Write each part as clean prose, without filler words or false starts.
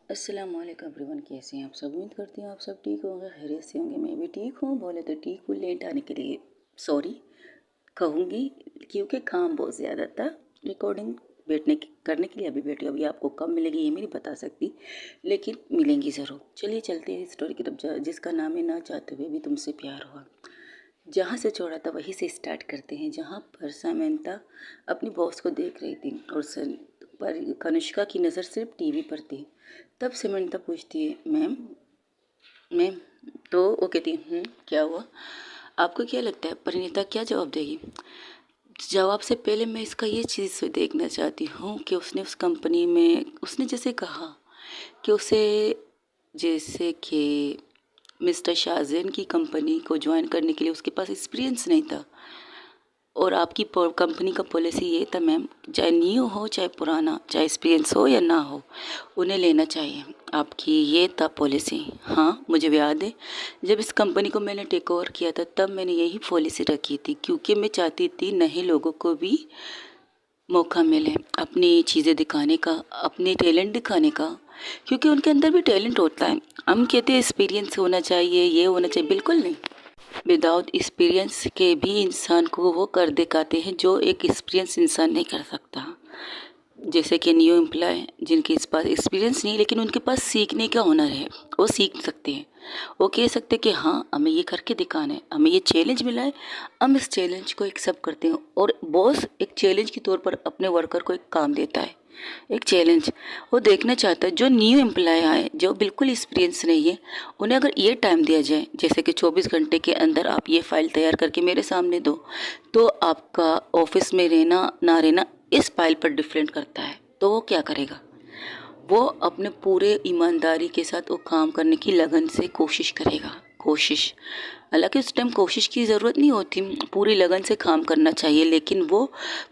अस्सलामुअलैकुम एवरीवन, कैसे हैं आप सब। उम्मीद करती हूँ आप सब ठीक होंगे, खैरियत से होंगे। मैं भी ठीक हूँ, बोले तो ठीक हूँ। लेट आने के लिए सॉरी कहूँगी क्योंकि काम बहुत ज़्यादा था। रिकॉर्डिंग करने के लिए अभी बैठी हूँ। अभी आपको कब मिलेगी ये मैं नहीं बता सकती, लेकिन मिलेंगी ज़रूर। चलिए चलते हैं स्टोरी की तरफ, जिसका नाम है ना चाहते हुए भी तुमसे प्यार हुआ। जहाँ से छोड़ा था वहीं से स्टार्ट करते हैं, जहाँ पर सामंता अपनी बॉस को देख रही थी और पर कनिष्का की नज़र सिर्फ टीवी पर थी। तब सामंता पूछती है, मैम मैम। तो वो कहती है, क्या हुआ, आपको क्या लगता है परिणीता क्या जवाब देगी। जवाब से पहले मैं इसका ये चीज़ से देखना चाहती हूँ कि उसने उस कंपनी में उसने जैसे कहा कि उसे जैसे कि मिस्टर शाहजैन की कंपनी को ज्वाइन करने के लिए उसके पास एक्सपीरियंस नहीं था, और आपकी कंपनी का पॉलिसी ये था मैम, चाहे न्यू हो चाहे पुराना, चाहे एक्सपीरियंस हो या ना हो, उन्हें लेना चाहिए। आपकी ये था पॉलिसी। हाँ, मुझे याद है जब इस कंपनी को मैंने टेक ओवर किया था तब मैंने यही पॉलिसी रखी थी, क्योंकि मैं चाहती थी नए लोगों को भी मौका मिले अपनी चीज़ें दिखाने का, अपने टैलेंट दिखाने का, क्योंकि उनके अंदर भी टैलेंट होता है। हम कहते हैं एक्सपीरियंस होना चाहिए, ये होना चाहिए, बिल्कुल नहीं। विदाउट एक्सपीरियंस के भी इंसान को वो कर दिखाते हैं जो एक एक्सपीरियंस इंसान नहीं कर सकता। जैसे कि न्यू एम्प्लॉय जिनके पास एक्सपीरियंस नहीं लेकिन उनके पास सीखने का हुनर है, वो सीख सकते हैं। वो कह सकते हैं कि हाँ हमें ये करके दिखाना है, हमें ये चैलेंज मिला है, हम इस चैलेंज को एक्सेप्ट करते हैं। और बॉस एक चैलेंज के तौर पर अपने वर्कर को एक काम देता है, एक चैलेंज वो देखना चाहता है। जो न्यू एम्प्लॉय आए, जो बिल्कुल एक्सपीरियंस नहीं है, उन्हें अगर ये टाइम दिया जाए जैसे कि 24 घंटे के अंदर आप ये फाइल तैयार करके मेरे सामने दो, तो आपका ऑफिस में रहना ना रहना इस फाइल पर डिफरेंट करता है। तो वो क्या करेगा, वो अपने पूरे ईमानदारी के साथ वो काम करने की लगन से कोशिश करेगा। कोशिश, हालांकि उस टाइम कोशिश की ज़रूरत नहीं होती, पूरी लगन से काम करना चाहिए, लेकिन वो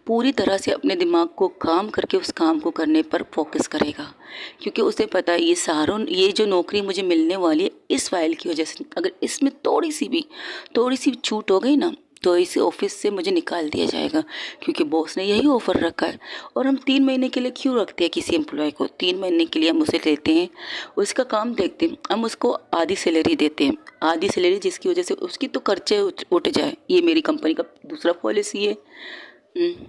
पूरी तरह से अपने दिमाग को काम करके उस काम को करने पर फोकस करेगा, क्योंकि उसे पता है ये जो नौकरी मुझे मिलने वाली है इस फाइल की वजह से, अगर इसमें थोड़ी सी भी छूट हो गई ना तो इस ऑफिस से मुझे निकाल दिया जाएगा, क्योंकि बॉस ने यही ऑफ़र रखा है। और हम 3 महीने के लिए क्यों रखते हैं किसी एम्प्लॉय को, 3 महीने के लिए हम उसे लेते हैं, उसका काम देखते हैं, हम उसको आधी सैलरी देते हैं, आधी सैलरी जिसकी वजह से उसकी तो खर्चे उठ जाए। ये मेरी कंपनी का दूसरा पॉलिसी है। हम्म,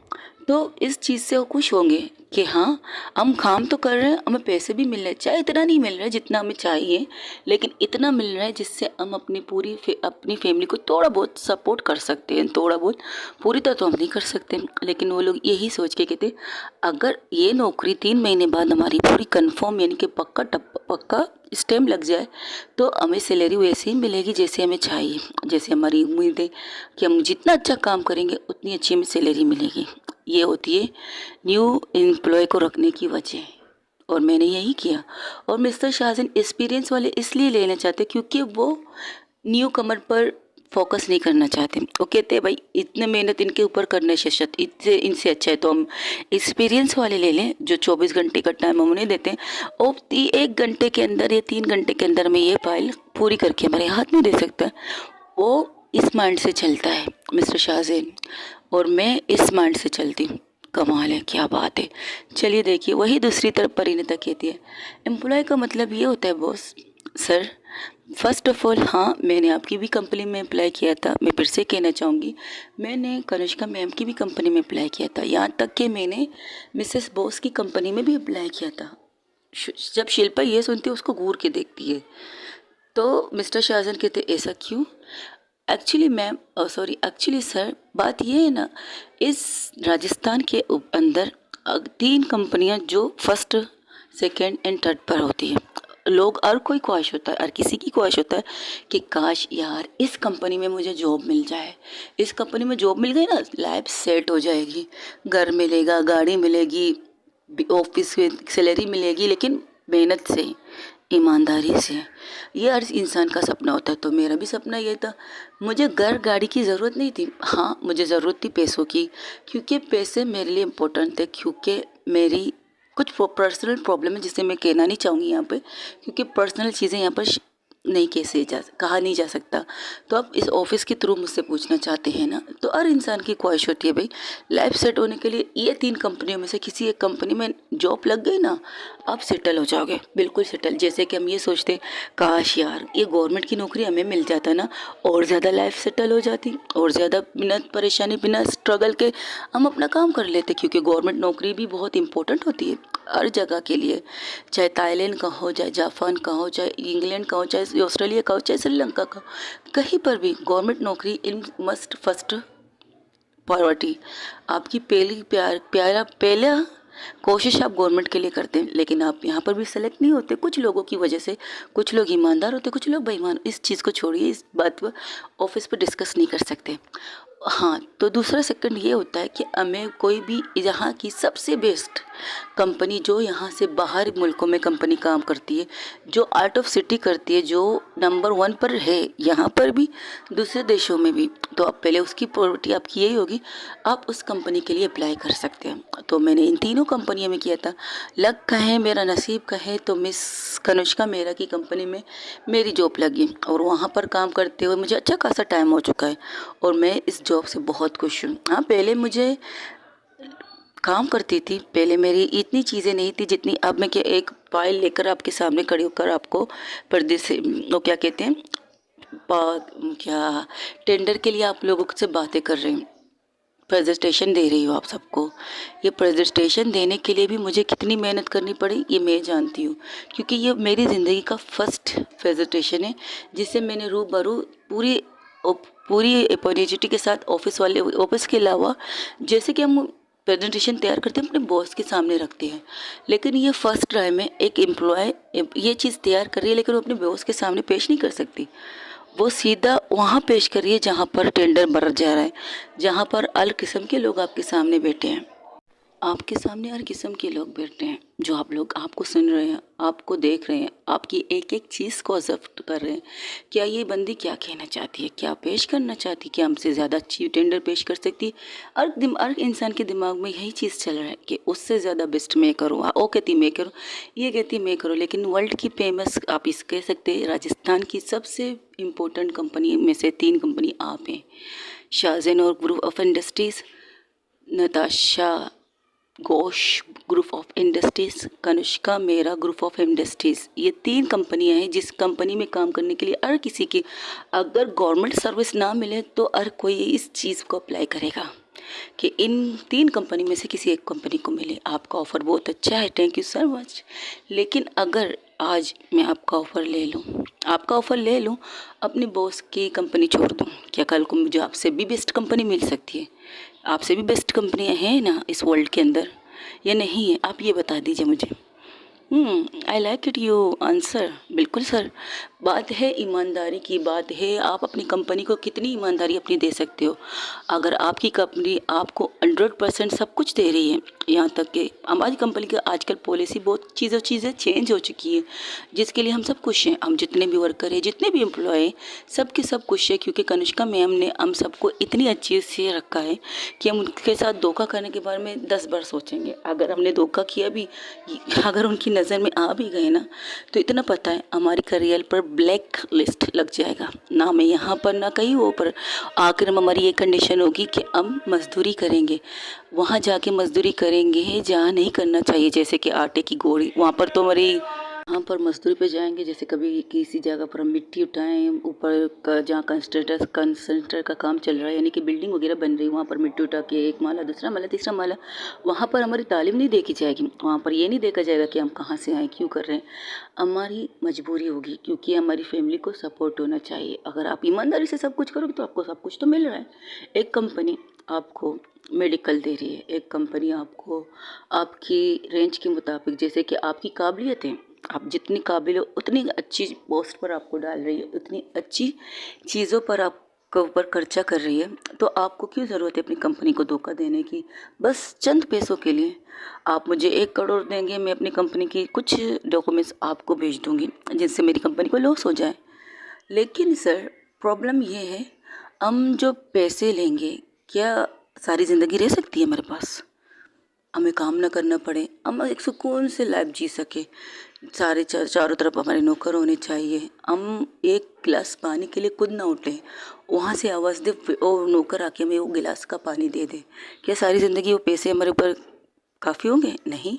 तो इस चीज़ से वो खुश होंगे कि हाँ हम काम तो कर रहे हैं, हमें पैसे भी मिल रहे हैं, चाहे इतना नहीं मिल रहा है जितना हमें चाहिए, लेकिन इतना मिल रहा है जिससे हम अपनी अपनी फैमिली को थोड़ा बहुत सपोर्ट कर सकते हैं। थोड़ा बहुत, पूरी तरह तो हम नहीं कर सकते, लेकिन वो लोग यही सोच के कहते अगर ये नौकरी 3 महीने बाद हमारी पूरी कंफर्म यानी कि पक्का स्टैम्प लग जाए तो हमें सैलरी वैसे ही मिलेगी जैसे हमें चाहिए, जैसे हमारी उम्मीद है कि हम जितना अच्छा काम करेंगे उतनी अच्छी हमें सैलरी मिलेगी। ये होती है न्यू एम्प्लॉय को रखने की वजह, और मैंने यही किया। और मिस्टर शाहजहान एक्सपीरियंस वाले इसलिए लेना चाहते क्योंकि वो न्यू कमर पर फोकस नहीं करना चाहते। वो कहते हैं भाई इतने मेहनत इनके ऊपर करने से इनसे अच्छा है तो हम एक्सपीरियंस वाले ले लें, जो 24 घंटे का टाइम हम उन्हें देते हैं और 1 घंटे के अंदर या 3 घंटे के अंदर में ये फाइल पूरी करके हमारे हाथ में दे सकता है। वो इस माइंड से चलता है मिस्टर शाहजैन, और मैं इस माइंड से चलती हूँ। कमाल है, क्या बात है। चलिए देखिए, वही दूसरी तरफ परिणीता कहती है, एम्प्लॉय का मतलब ये होता है boss sir. First of all हाँ, मैंने आपकी भी कंपनी में अप्लाई किया था, मैं फिर से कहना चाहूँगी मैंने कनिष्का मैम की भी कंपनी में अप्लाई किया था, यहाँ तक कि मैंने मिसेस बॉस की कंपनी में भी अप्लाई किया था। जब शिल्पा ये सुनती है उसको घूर के देखती है। तो मिस्टर शाहजहान कहते ऐसा क्यों। एक्चुअली सर बात ये है ना, इस राजस्थान के अंदर 3 कंपनियां जो फर्स्ट सेकंड एंड थर्ड पर होती है। लोग हर कोई ख्वाहिश होता है, हर किसी की ख्वाहिश होता है कि काश यार इस कंपनी में मुझे जॉब मिल जाए, इस कंपनी में जॉब मिल गई ना लाइफ सेट हो जाएगी, घर मिलेगा, गाड़ी मिलेगी, ऑफिस में सैलरी मिलेगी, लेकिन मेहनत से, ईमानदारी से। ये हर इंसान का सपना होता है, तो मेरा भी सपना ये था। मुझे घर गाड़ी की ज़रूरत नहीं थी, हाँ मुझे ज़रूरत थी पैसों की, क्योंकि पैसे मेरे लिए इम्पोर्टेंट थे, क्योंकि मेरी कुछ पर्सनल प्रॉब्लम है जिसे मैं कहना नहीं चाहूँगी यहाँ पे, क्योंकि पर्सनल चीज़ें यहाँ पर नहीं कहा नहीं जा सकता। तो आप इस ऑफिस के थ्रू मुझसे पूछना चाहते हैं ना, तो हर इंसान की ख्वाहिश होती है भाई लाइफ सेट होने के लिए ये 3 कंपनियों में से किसी एक कंपनी में जॉब लग गई ना, आप सेटल हो जाओगे, बिल्कुल सेटल। जैसे कि हम ये सोचते काश यार ये गवर्नमेंट की नौकरी हमें मिल जाता ना, और ज़्यादा लाइफ सेटल हो जाती, और ज़्यादा बिना परेशानी बिना स्ट्रगल के हम अपना काम कर लेते। क्योंकि गवर्नमेंट नौकरी भी बहुत इंपॉर्टेंट होती है हर जगह के लिए, चाहे थाईलैंड का हो, चाहे जापान का हो, चाहे इंग्लैंड का हो, चाहे ऑस्ट्रेलिया का हो, चाहे श्रीलंका का हो, कहीं पर भी गवर्नमेंट नौकरी इन मस्ट फर्स्ट प्रायोरिटी। आपकी पहली प्यारा पहला कोशिश आप गवर्नमेंट के लिए करते हैं, लेकिन आप यहाँ पर भी सेलेक्ट नहीं होते कुछ लोगों की वजह से। कुछ लोग ईमानदार होते, कुछ लोग बेईमान। इस चीज़ को छोड़िए, इस बात पर ऑफिस पर डिस्कस नहीं कर सकते। हाँ, तो दूसरा सेकंड ये होता है कि हमें कोई भी यहाँ की सबसे बेस्ट कंपनी, जो यहाँ से बाहर मुल्कों में कंपनी काम करती है, जो आउट ऑफ सिटी करती है, जो नंबर 1 पर है यहाँ पर भी दूसरे देशों में भी, तो आप पहले उसकी प्रायोरिटी आपकी यही होगी, आप उस कंपनी के लिए अप्लाई कर सकते हैं। तो मैंने इन तीनों कंपनियों में किया था। लक कहे मेरा नसीब कहे तो मिस कनुष्का मेहरा की कंपनी में मेरी जॉब लगी, और वहाँ पर काम करते हुए मुझे अच्छा खासा टाइम हो चुका है, और मैं इस जॉब से बहुत खुश हूँ। हाँ, पहले मुझे काम करती थी, पहले मेरी इतनी चीज़ें नहीं थी जितनी अब मैं, कि एक फाइल लेकर आपके सामने खड़ी होकर आपको पर्दे से, वो क्या कहते हैं, क्या टेंडर के लिए आप लोगों से बातें कर रहे हैं, प्रेजेंटेशन दे रही हो आप सबको। ये प्रेजेंटेशन देने के लिए भी मुझे कितनी मेहनत करनी पड़ी ये मैं जानती हूँ, क्योंकि ये मेरी ज़िंदगी का फर्स्ट प्रेजेंटेशन है जिससे मैंने रूबरू पूरी अपॉर्चुनिटी के साथ ऑफिस के अलावा, जैसे कि हम प्रेजेंटेशन तैयार करते हैं अपने बॉस के सामने रखते हैं, लेकिन ये फर्स्ट ट्राई में एक एम्प्लॉय ये चीज़ तैयार कर रही है, लेकिन वो अपने बॉस के सामने पेश नहीं कर सकती। वो सीधा वहाँ पेश कर रही है जहाँ पर टेंडर भरा जा रहा है, जहाँ पर हर किस्म के लोग आपके सामने बैठे हैं। आपके सामने हर किस्म के लोग बैठे हैं, जो आप लोग आपको सुन रहे हैं, आपको देख रहे हैं, आपकी एक एक चीज़ को ऑब्जर्व कर रहे हैं। क्या ये बंदी क्या कहना चाहती है, क्या पेश करना चाहती है, क्या हमसे ज़्यादा अच्छी टेंडर पेश कर सकती है। हर इंसान के दिमाग में यही चीज़ चल रहा है कि उससे ज़्यादा बेस्ट मैं करूँ। वो कहती मैं करूँ, ये कहती मैं करूँ, लेकिन वर्ल्ड की फेमस आप इस कह सकते हैं राजस्थान की सबसे इम्पोर्टेंट कंपनी में से 3 कंपनी आप हैं, Shah Jahan group of industries, Natasha Ghosh group of industries, Kanishka Mehra group of industries. ये 3 कंपनियां हैं जिस कंपनी में काम करने के लिए हर किसी की, अगर गवर्नमेंट सर्विस ना मिले तो हर कोई इस चीज़ को अप्लाई करेगा कि इन 3 कंपनी में से किसी एक कंपनी को मिले। आपका ऑफ़र बहुत अच्छा है, थैंक यू सो मच, लेकिन अगर आज मैं आपका ऑफ़र ले लूँ, अपने बॉस की कंपनी छोड़ दूँ, क्या कल को मुझे आपसे भी बेस्ट कंपनी मिल सकती है? आपसे भी बेस्ट कंपनियां हैं ना इस वर्ल्ड के अंदर, या नहीं है? आप ये बता दीजिए मुझे। आई लाइक इट यू आंसर। बिल्कुल सर, बात है ईमानदारी की, बात है आप अपनी कंपनी को कितनी ईमानदारी अपनी दे सकते हो। अगर आपकी कंपनी आपको 100% सब कुछ दे रही है, यहाँ तक कि हमारी कंपनी की आजकल पॉलिसी बहुत चीज़ें चेंज हो चुकी है, जिसके लिए हम सब खुश हैं। हम जितने भी वर्कर हैं, जितने भी एम्प्लॉय हैं, सब के सब खुश है, क्योंकि कनिष्का मैम ने हम सबको इतनी अच्छी से रखा है कि हम उनके साथ धोखा करने के बारे में 10 बार सोचेंगे। अगर हमने धोखा किया भी, अगर उनकी नज़र में आ भी गए ना, तो इतना पता है हमारी करियर पर ब्लैक लिस्ट लग जाएगा, ना मैं यहाँ पर ना कहीं वो पर। आखिर में हमारी ये कंडीशन होगी कि हम मजदूरी करेंगे, वहाँ जाके मजदूरी करेंगे जहाँ नहीं करना चाहिए, जैसे कि आटे की गोड़ी, वहाँ पर तो हमारी, वहाँ पर मजदूरी पे जाएंगे। जैसे कभी किसी जगह पर हम मिट्टी उठाएं, ऊपर जहाँ कंस्ट्रक्टर का काम चल रहा है, यानी कि बिल्डिंग वगैरह बन रही है, वहाँ पर मिट्टी उठा के 1 माला, दूसरा माला, तीसरा माला, वहाँ पर हमारी तालीम नहीं देखी जाएगी। वहाँ पर ये नहीं देखा जाएगा कि हम कहाँ से आए, क्यों कर रहे हैं। हमारी मजबूरी होगी, क्योंकि हमारी फैमिली को सपोर्ट होना चाहिए। अगर आप ईमानदारी से सब कुछ करोगे तो आपको सब कुछ तो मिल रहा है। एक कंपनी आपको मेडिकल दे रही है, एक कंपनी आपको आपकी रेंज के मुताबिक, जैसे कि आपकी काबिलियत है, आप जितनी काबिल हो उतनी अच्छी पोस्ट पर आपको डाल रही है, उतनी अच्छी चीज़ों पर आपके ऊपर खर्चा कर रही है, तो आपको क्यों ज़रूरत है अपनी कंपनी को धोखा देने की, बस चंद पैसों के लिए। आप मुझे 1 करोड़ देंगे, मैं अपनी कंपनी की कुछ डॉक्यूमेंट्स आपको भेज दूँगी जिससे मेरी कंपनी को लॉस हो जाए। लेकिन सर प्रॉब्लम ये है, हम जो पैसे लेंगे, क्या सारी ज़िंदगी रह सकती है हमारे पास? हमें काम ना करना पड़े, हम एक सुकून से लाइफ जी सके, चारों तरफ हमारे नौकर होने चाहिए, हम एक गिलास पानी के लिए खुद ना उठें, वहाँ से आवाज़ दे वो नौकर आके हमें वो गिलास का पानी दे दे। क्या सारी ज़िंदगी वो पैसे हमारे ऊपर काफ़ी होंगे? नहीं।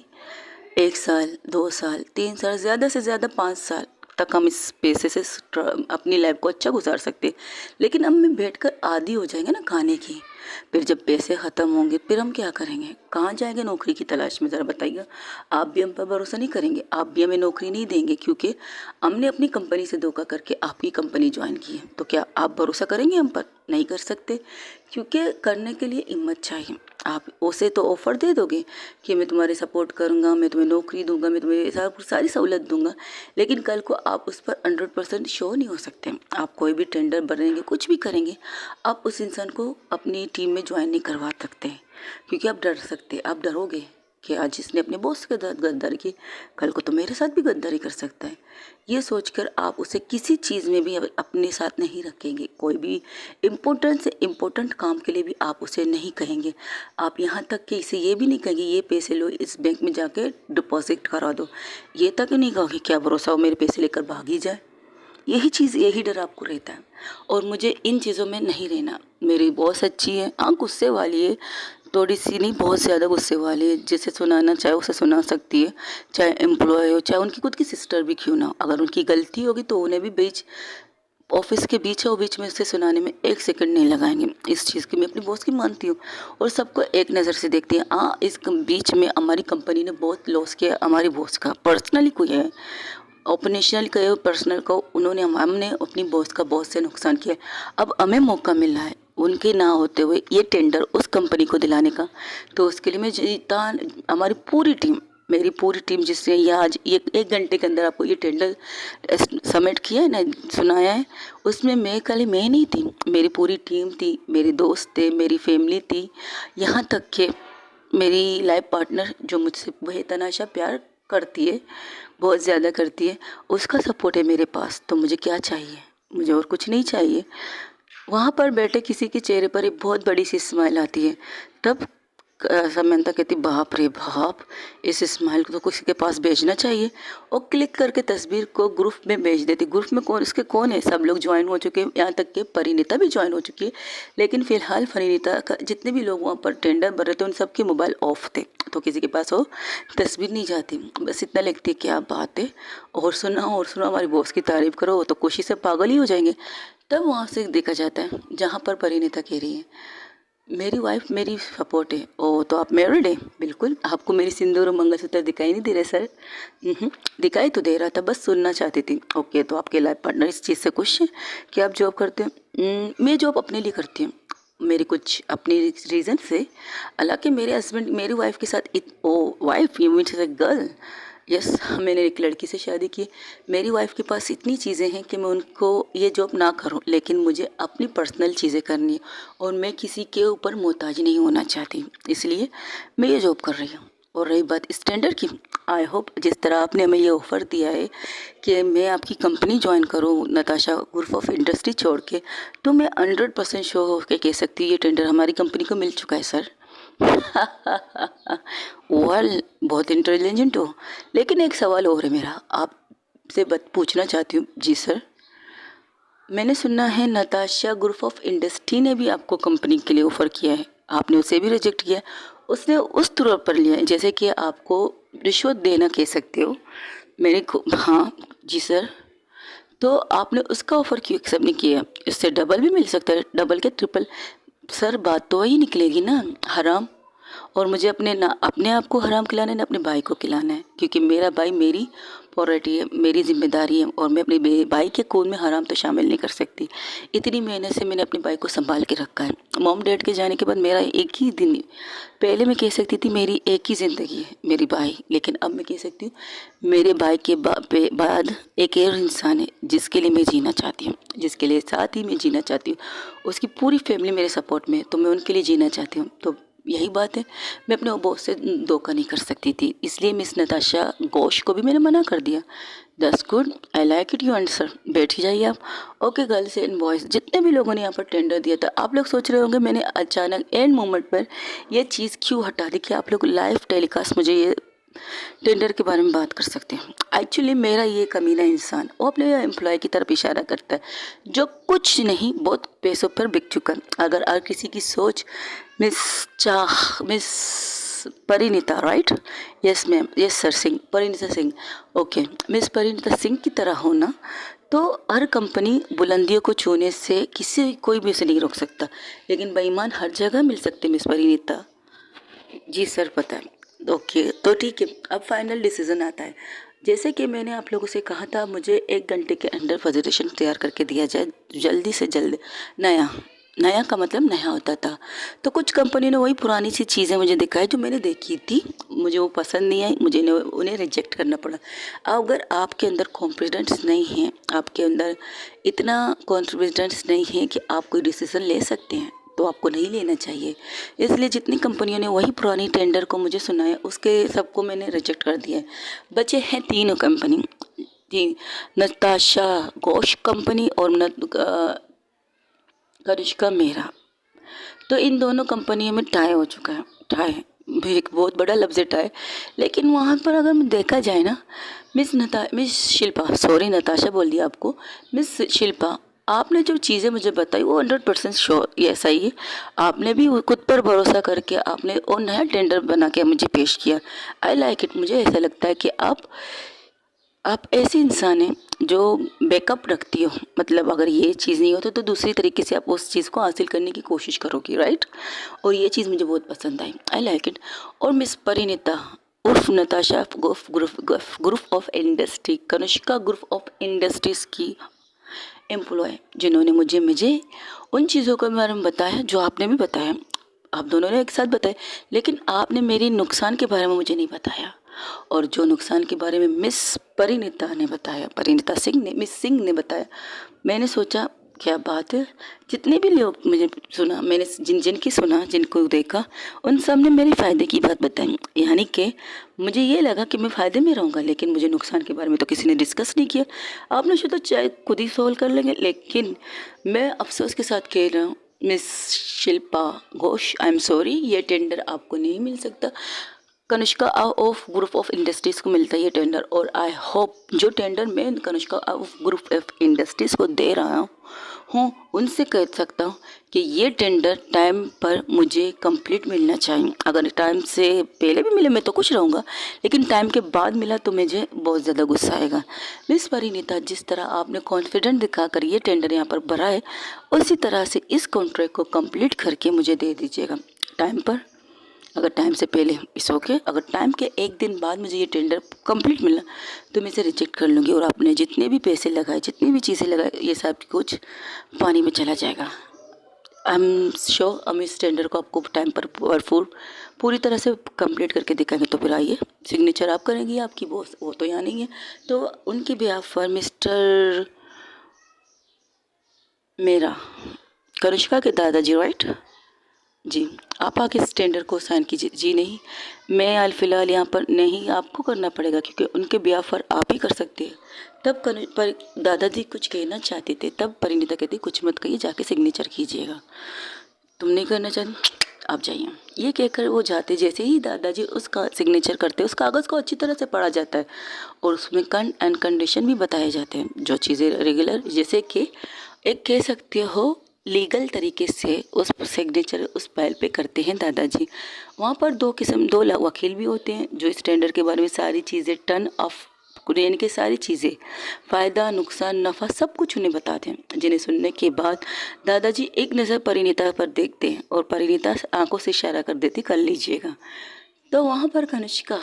1 साल, 2 साल, 3 साल, ज़्यादा से ज़्यादा 5 साल तक हम इस पैसे से अपनी लाइफ को अच्छा गुजार सकते हैं। लेकिन अब हम बैठकर आदी हो जाएंगे ना खाने की, फिर जब पैसे ख़त्म होंगे फिर हम क्या करेंगे? कहाँ जाएंगे नौकरी की तलाश में? ज़रा बताइएगा। आप भी हम पर भरोसा नहीं करेंगे, आप भी हमें नौकरी नहीं देंगे, क्योंकि हमने अपनी कंपनी से धोखा करके आपकी कंपनी ज्वाइन की है। तो क्या आप भरोसा करेंगे हम पर? नहीं कर सकते, क्योंकि करने के लिए हिम्मत चाहिए। आप उसे तो ऑफ़र दे दोगे कि मैं तुम्हारे सपोर्ट करूँगा, मैं तुम्हें नौकरी दूंगा, मैं तुम्हें सारी सहूलत दूंगा, लेकिन कल को आप उस पर 100% शो नहीं हो सकते। आप कोई भी टेंडर भरेंगे, कुछ भी करेंगे, आप उस इंसान को अपनी टीम में ज्वाइन नहीं करवा सकते, क्योंकि आप डर सकते, आप डरोगे कि आज जिसने अपने बॉस के साथ गद्दारी की, कल को तो मेरे साथ भी गद्दारी कर सकता है। ये सोचकर आप उसे किसी चीज़ में भी अपने साथ नहीं रखेंगे। कोई भी इम्पोर्टेंट से इम्पोर्टेंट काम के लिए भी आप उसे नहीं कहेंगे। आप यहाँ तक कि इसे ये भी नहीं कहेंगे ये पैसे लो, इस बैंक में जाके डिपॉजिट करा दो, ये तक नहीं कहोगे। क्या भरोसा हो मेरे पैसे लेकर भागी जाए? यही डर आपको रहता है, और मुझे इन चीज़ों में नहीं रहना। मेरी बॉस अच्छी है, हाँ गुस्से वाली है, थोड़ी सी नहीं बहुत ज़्यादा गुस्से वाली है। जिसे सुनाना चाहे उसे सुना सकती है, चाहे एम्प्लॉय हो, चाहे उनकी खुद की सिस्टर भी क्यों ना हो। अगर उनकी गलती होगी तो उन्हें भी ऑफिस के बीच है, और बीच में से सुनाने में 1 सेकंड नहीं लगाएंगे। इस चीज़ की मैं अपनी बॉस की मानती हूँ, और सबको एक नज़र से देखती हैं। हाँ, इस बीच में हमारी कंपनी ने बहुत लॉस किया हमारी बॉस का, पर्सनली कोई है, ऑपरेशनल का पर्सनल को हमने अपनी बॉस से नुकसान किया। अब हमें मौका मिल रहा है उनके ना होते हुए ये टेंडर उस कंपनी को दिलाने का। तो उसके लिए मैं जीता, हमारी पूरी टीम, मेरी पूरी टीम जिसने ये आज ये 1 घंटे के अंदर आपको ये टेंडर सबमिट किया है ना, सुनाया है, उसमें मैं नहीं थी, मेरी पूरी टीम थी, मेरे दोस्त थे, मेरी फैमिली थी, यहाँ तक कि मेरी लाइफ पार्टनर जो मुझसे बेतहाशा प्यार करती है, बहुत ज़्यादा करती है, उसका सपोर्ट है मेरे पास। तो मुझे क्या चाहिए? मुझे और कुछ नहीं चाहिए। वहाँ पर बैठे किसी के चेहरे पर एक बहुत बड़ी सी स्माइल आती है, तब समंता कहती बाप रे बाप, इस स्माइल को तो किसी के पास भेजना चाहिए, और क्लिक करके तस्वीर को ग्रुप में भेज देती। ग्रुप में कौन है? सब लोग ज्वाइन हो चुके हैं, यहाँ तक कि परिणीता भी ज्वाइन हो चुकी है। लेकिन फिलहाल परिणीता का जितने भी लोग वहाँ पर टेंडर भर रहे थे उन सबके मोबाइल ऑफ थे, तो किसी के पास वो तस्वीर नहीं जाती। बस इतना लिखती है क्या बात है, और सुना हमारी बॉस की तारीफ करो, वो तो खुशी से पागल ही हो जाएंगे। तब वहाँ से देखा जाता है जहाँ पर परिणीता कह रही है मेरी वाइफ मेरी सपोर्ट है। ओ तो आप मैरिड है? बिल्कुल। आपको मेरी सिंदूर और मंगलसूत्र दिखाई नहीं दे रहे सर? दिखाई तो दे रहा था, बस सुनना चाहती थी। ओके, तो आपके लाइफ पार्टनर इस चीज़ से खुश है कि आप जॉब करते हैं? मैं जॉब अपने लिए करती हूँ, मेरे कुछ अपने रीज़न से। हालांकि मेरे हस्बैंड मेरी वाइफ के साथ wife you mean a girl, yes, मैंने एक लड़की से शादी की। मेरी वाइफ के पास इतनी चीज़ें हैं कि मैं उनको ये जॉब ना करूं, लेकिन मुझे अपनी पर्सनल चीज़ें करनी है, और मैं किसी के ऊपर मोहताज नहीं होना चाहती, इसलिए मैं ये जॉब कर रही हूँ। और रही बात स्टैंडर्ड की, आई होप जिस तरह आपने हमें ये ऑफ़र दिया है कि मैं आपकी कंपनी ज्वाइन करूँ नताशा ग्रुप ऑफ इंडस्ट्री छोड़ के, तो मैं 100% श्योर होकर कह सकती हूँ ये टेंडर हमारी कंपनी को मिल चुका है सर। वेल, बहुत इंटेलिजेंट हो। लेकिन एक सवाल और है मेरा, आपसे पूछना चाहती हूँ। जी सर। मैंने सुना है नताशा ग्रुप ऑफ इंडस्ट्री ने भी आपको कंपनी के लिए ऑफ़र किया है, आपने उसे भी रिजेक्ट किया। उसने उस तौर पर लिया है जैसे कि आपको रिश्वत देना कह सकते हो। हाँ जी सर। तो आपने उसका ऑफ़र क्यों एक्सेप्ट नहीं किया? इससे डबल भी मिल सकता है, डबल के ट्रिपल। सर बात तो वही निकलेगी ना, हराम। और मुझे अपने आप को हराम खिलाना है ना अपने भाई को खिलाना है, क्योंकि मेरा भाई मेरी प्रॉपर्टी है, मेरी जिम्मेदारी है, और मैं अपने भाई के खून में हराम तो शामिल नहीं कर सकती। इतनी मेहनत से मैंने अपने भाई को संभाल के रखा है। मॉम डैड के जाने के बाद मेरा एक ही दिन, पहले मैं कह सकती थी मेरी एक ही ज़िंदगी है मेरी भाई, लेकिन अब मैं कह सकती हूँ मेरे भाई के बाद एक और इंसान है जिसके लिए मैं जीना चाहती हूँ, जिसके लिए साथ ही मैं जीना चाहती हूँ। उसकी पूरी फैमिली मेरे सपोर्ट में है, तो मैं उनके लिए जीना चाहती हूँ। तो यही बात है, मैं अपने बॉस से धोखा नहीं कर सकती थी, इसलिए मिस नताशा घोष को भी मैंने मना कर दिया। That's good, I like it, you answer. बैठ जाइए आप। ओके गर्ल्स एंड बॉयज़, जितने भी लोगों ने यहाँ पर टेंडर दिया था, आप लोग सोच रहे होंगे मैंने अचानक एंड मोमेंट पर ये चीज़ क्यों हटा दी कि आप लोग लाइव टेलीकास्ट मुझे ये टेंडर के बारे में बात कर सकते हैं। एक्चुअली मेरा ये कमीना इंसान वो अपने एम्प्लॉय की तरफ इशारा करता है जो कुछ नहीं बहुत पैसों पर बिक चुका है। अगर किसी की सोच miss Parineeta, right? Yes ma'am, yes sir, Singh, Parineeta Singh. Okay, miss Parineeta Singh की तरह होना, तो हर कंपनी बुलंदियों को छूने से कोई भी उसे नहीं रोक सकता, लेकिन बेईमान हर जगह मिल सकते मिस परिणीता। जी सर, पता है। ओके, तो ठीक है, अब फाइनल डिसीजन आता है। जैसे कि मैंने आप लोगों से कहा था, मुझे 1 घंटे के अंदर प्रेजेंटेशन तैयार करके दिया जाए, जल्दी से जल्द। नया नया का मतलब नया होता था। तो कुछ कंपनी ने वही पुरानी सी चीज़ें मुझे दिखाई जो मैंने देखी थी, मुझे वो पसंद नहीं आई, मुझे उन्हें रिजेक्ट करना पड़ा। अगर आपके अंदर कॉन्फिडेंस नहीं है, आपके अंदर इतना कॉन्फिडेंस नहीं है कि आप कोई डिसीज़न ले सकते हैं, तो आपको नहीं लेना चाहिए। इसलिए जितनी कंपनियों ने वही पुरानी टेंडर को मुझे सुनाया, उसके सबको मैंने रिजेक्ट कर दिया है। बचे हैं 3 कंपनी, जी, नताशा घोष कंपनी और कनिष्का मेहरा। तो इन दोनों कंपनियों में टाई हो चुका है। टाई भी एक बहुत बड़ा लफ्ज़ है, टाई। लेकिन वहाँ पर अगर देखा जाए ना, मिस शिल्पा, सॉरी नताशा बोल दिया आपको, मिस शिल्पा, आपने जो चीज़ें मुझे बताई वो 100% श्योर ये सही है। आपने भी खुद पर भरोसा करके आपने और नया टेंडर बना के मुझे पेश किया। आई लाइक इट। मुझे ऐसा लगता है कि आप ऐसी इंसान हैं जो बैकअप रखती हो, मतलब अगर ये चीज़ नहीं होती तो दूसरी तरीके से आप उस चीज़ को हासिल करने की कोशिश करोगी, राइट? और ये चीज़ मुझे बहुत पसंद आई, आई लाइक इट। और मिस परिणीता उर्फ Natasha group of industry, Kanishka group of industries की एम्प्लॉय, जिन्होंने मुझे उन चीज़ों के बारे में बताया जो आपने भी बताया, आप दोनों ने एक साथ बताया, लेकिन आपने मेरी नुकसान के बारे में मुझे नहीं बताया। और जो नुकसान के बारे में मिस परिणीता ने बताया, परिणीता सिंह ने, मिस सिंह ने बताया, मैंने सोचा क्या बात है। जितने भी लोग मुझे सुना, मैंने जिनकी सुना, जिनको देखा, उन सब ने मेरे फ़ायदे की बात बताई। यानी कि मुझे ये लगा कि मैं फ़ायदे में रहूँगा, लेकिन मुझे नुकसान के बारे में तो किसी ने डिस्कस नहीं किया। आपने सोचा चाहे खुद ही सॉल्व कर लेंगे, लेकिन मैं अफसोस के साथ कह रहा हूँ miss Shilpa Ghosh, I am sorry, ये टेंडर आपको नहीं मिल सकता। Kanishka of group of industries को मिलता है ये टेंडर, और आई होप जो टेंडर मैं Kanishka of group of industries को दे रहा हूँ उनसे कह सकता हूँ कि ये टेंडर टाइम पर मुझे कंप्लीट मिलना चाहिए। अगर टाइम से पहले भी मिले मैं तो खुश रहूँगा, लेकिन टाइम के बाद मिला तो मुझे बहुत ज़्यादा गुस्सा आएगा। मिस परिणीता, जिस तरह आपने कॉन्फिडेंट दिखाकर ये टेंडर यहाँ पर भरा है, उसी तरह से इस कॉन्ट्रैक्ट को कंप्लीट करके मुझे दे दीजिएगा टाइम पर। अगर टाइम से पहले इस ओके, अगर टाइम के 1 दिन बाद मुझे ये टेंडर कंप्लीट मिला तो मैं इसे रिजेक्ट कर लूँगी, और आपने जितने भी पैसे लगाए, जितनी भी चीज़ें लगाए, ये सब कुछ पानी में चला जाएगा। आई एम श्योर हम इस टेंडर को आपको टाइम पर भरपूर पूरी तरह से कंप्लीट करके दिखाएंगे। तो फिर आइए, सिग्नेचर आप करेंगी, आपकी बॉस वो तो यहाँ नहीं है, तो उनके बिहाफ पर मिस्टर मेरा, कनिष्का के दादाजी, राइट? जी, आप आके इस टेंडर को साइन कीजिए। जी नहीं, मैं हाल फिलहाल यहाँ पर नहीं, आपको करना पड़ेगा, क्योंकि उनके ब्याह पर आप ही कर सकते हैं। तब पर दादाजी कुछ कहना चाहते थे, तब परिणीता कहती कुछ मत कहिए, जाके सिग्नेचर कीजिएगा। तुम नहीं करना चाहते, आप जाइए, ये कहकर वो जाते। जैसे ही दादाजी उसका सिग्नेचर करते, उस कागज़ को अच्छी तरह से पढ़ा जाता है और उसमें कंड एंड कंडीशन भी बताए जाते हैं, जो चीज़ें रेगुलर, जैसे कि एक कह सकते हो लीगल तरीके से उस सिग्नेचर उस फाइल पे करते हैं दादाजी। वहाँ पर दो वकील भी होते हैं जो इस टेंडर के बारे में सारी चीज़ें, टर्न ऑफ यानी कि सारी चीज़ें, फ़ायदा नुकसान नफ़ा सब कुछ उन्हें बताते हैं, जिन्हें सुनने के बाद दादाजी एक नज़र परिणीता पर देखते हैं और परिणीता आंखों से इशारा कर देती कर लीजिएगा। तो वहाँ पर कनिष्का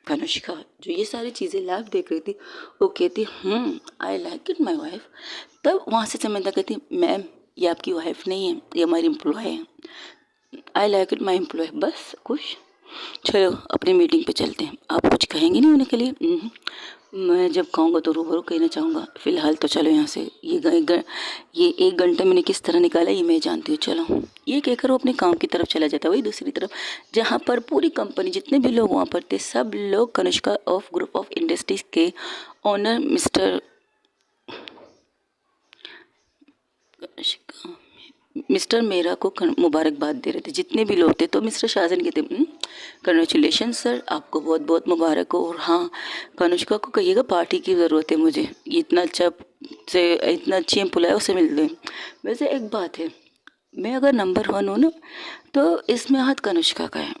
जो ये सारी चीज़ें लाइव देख रही थी, वो कहती आई लाइक इट माई वाइफ। तब वहाँ से समझता कहती मैम ये आपकी वाइफ नहीं है, ये हमारी एम्प्लॉय है। I like it my employee. बस खुश, चलो अपनी मीटिंग पे चलते हैं। आप कुछ कहेंगे नहीं उन्हें के लिए? मैं जब कहूँगा तो रूबरू कहना चाहूँगा, फ़िलहाल तो चलो यहाँ से। ये 1 घंटे मैंने किस तरह निकाला ये मैं जानती हूँ, चलो। ये कहकर वो अपने काम की तरफ चला जाता है। वही दूसरी तरफ जहाँ पर पूरी कंपनी, जितने भी लोग वहाँ पर थे, सब लोग Kanishka of group of industries के ओनर मिस्टर मेरा को मुबारकबाद दे रहे थे। जितने भी लोग थे तो मिस्टर शाहजहान के थे, कंग्रेचुलेशन सर, आपको बहुत बहुत मुबारक हो। और हाँ, कनिष्का को कहिएगा पार्टी की ज़रूरत है मुझे, इतना अच्छी एम्प्लॉय उसे मिल रहे। वैसे एक बात है, मैं अगर नंबर 1 हूँ ना तो इसमें हाथ कनिष्का का है।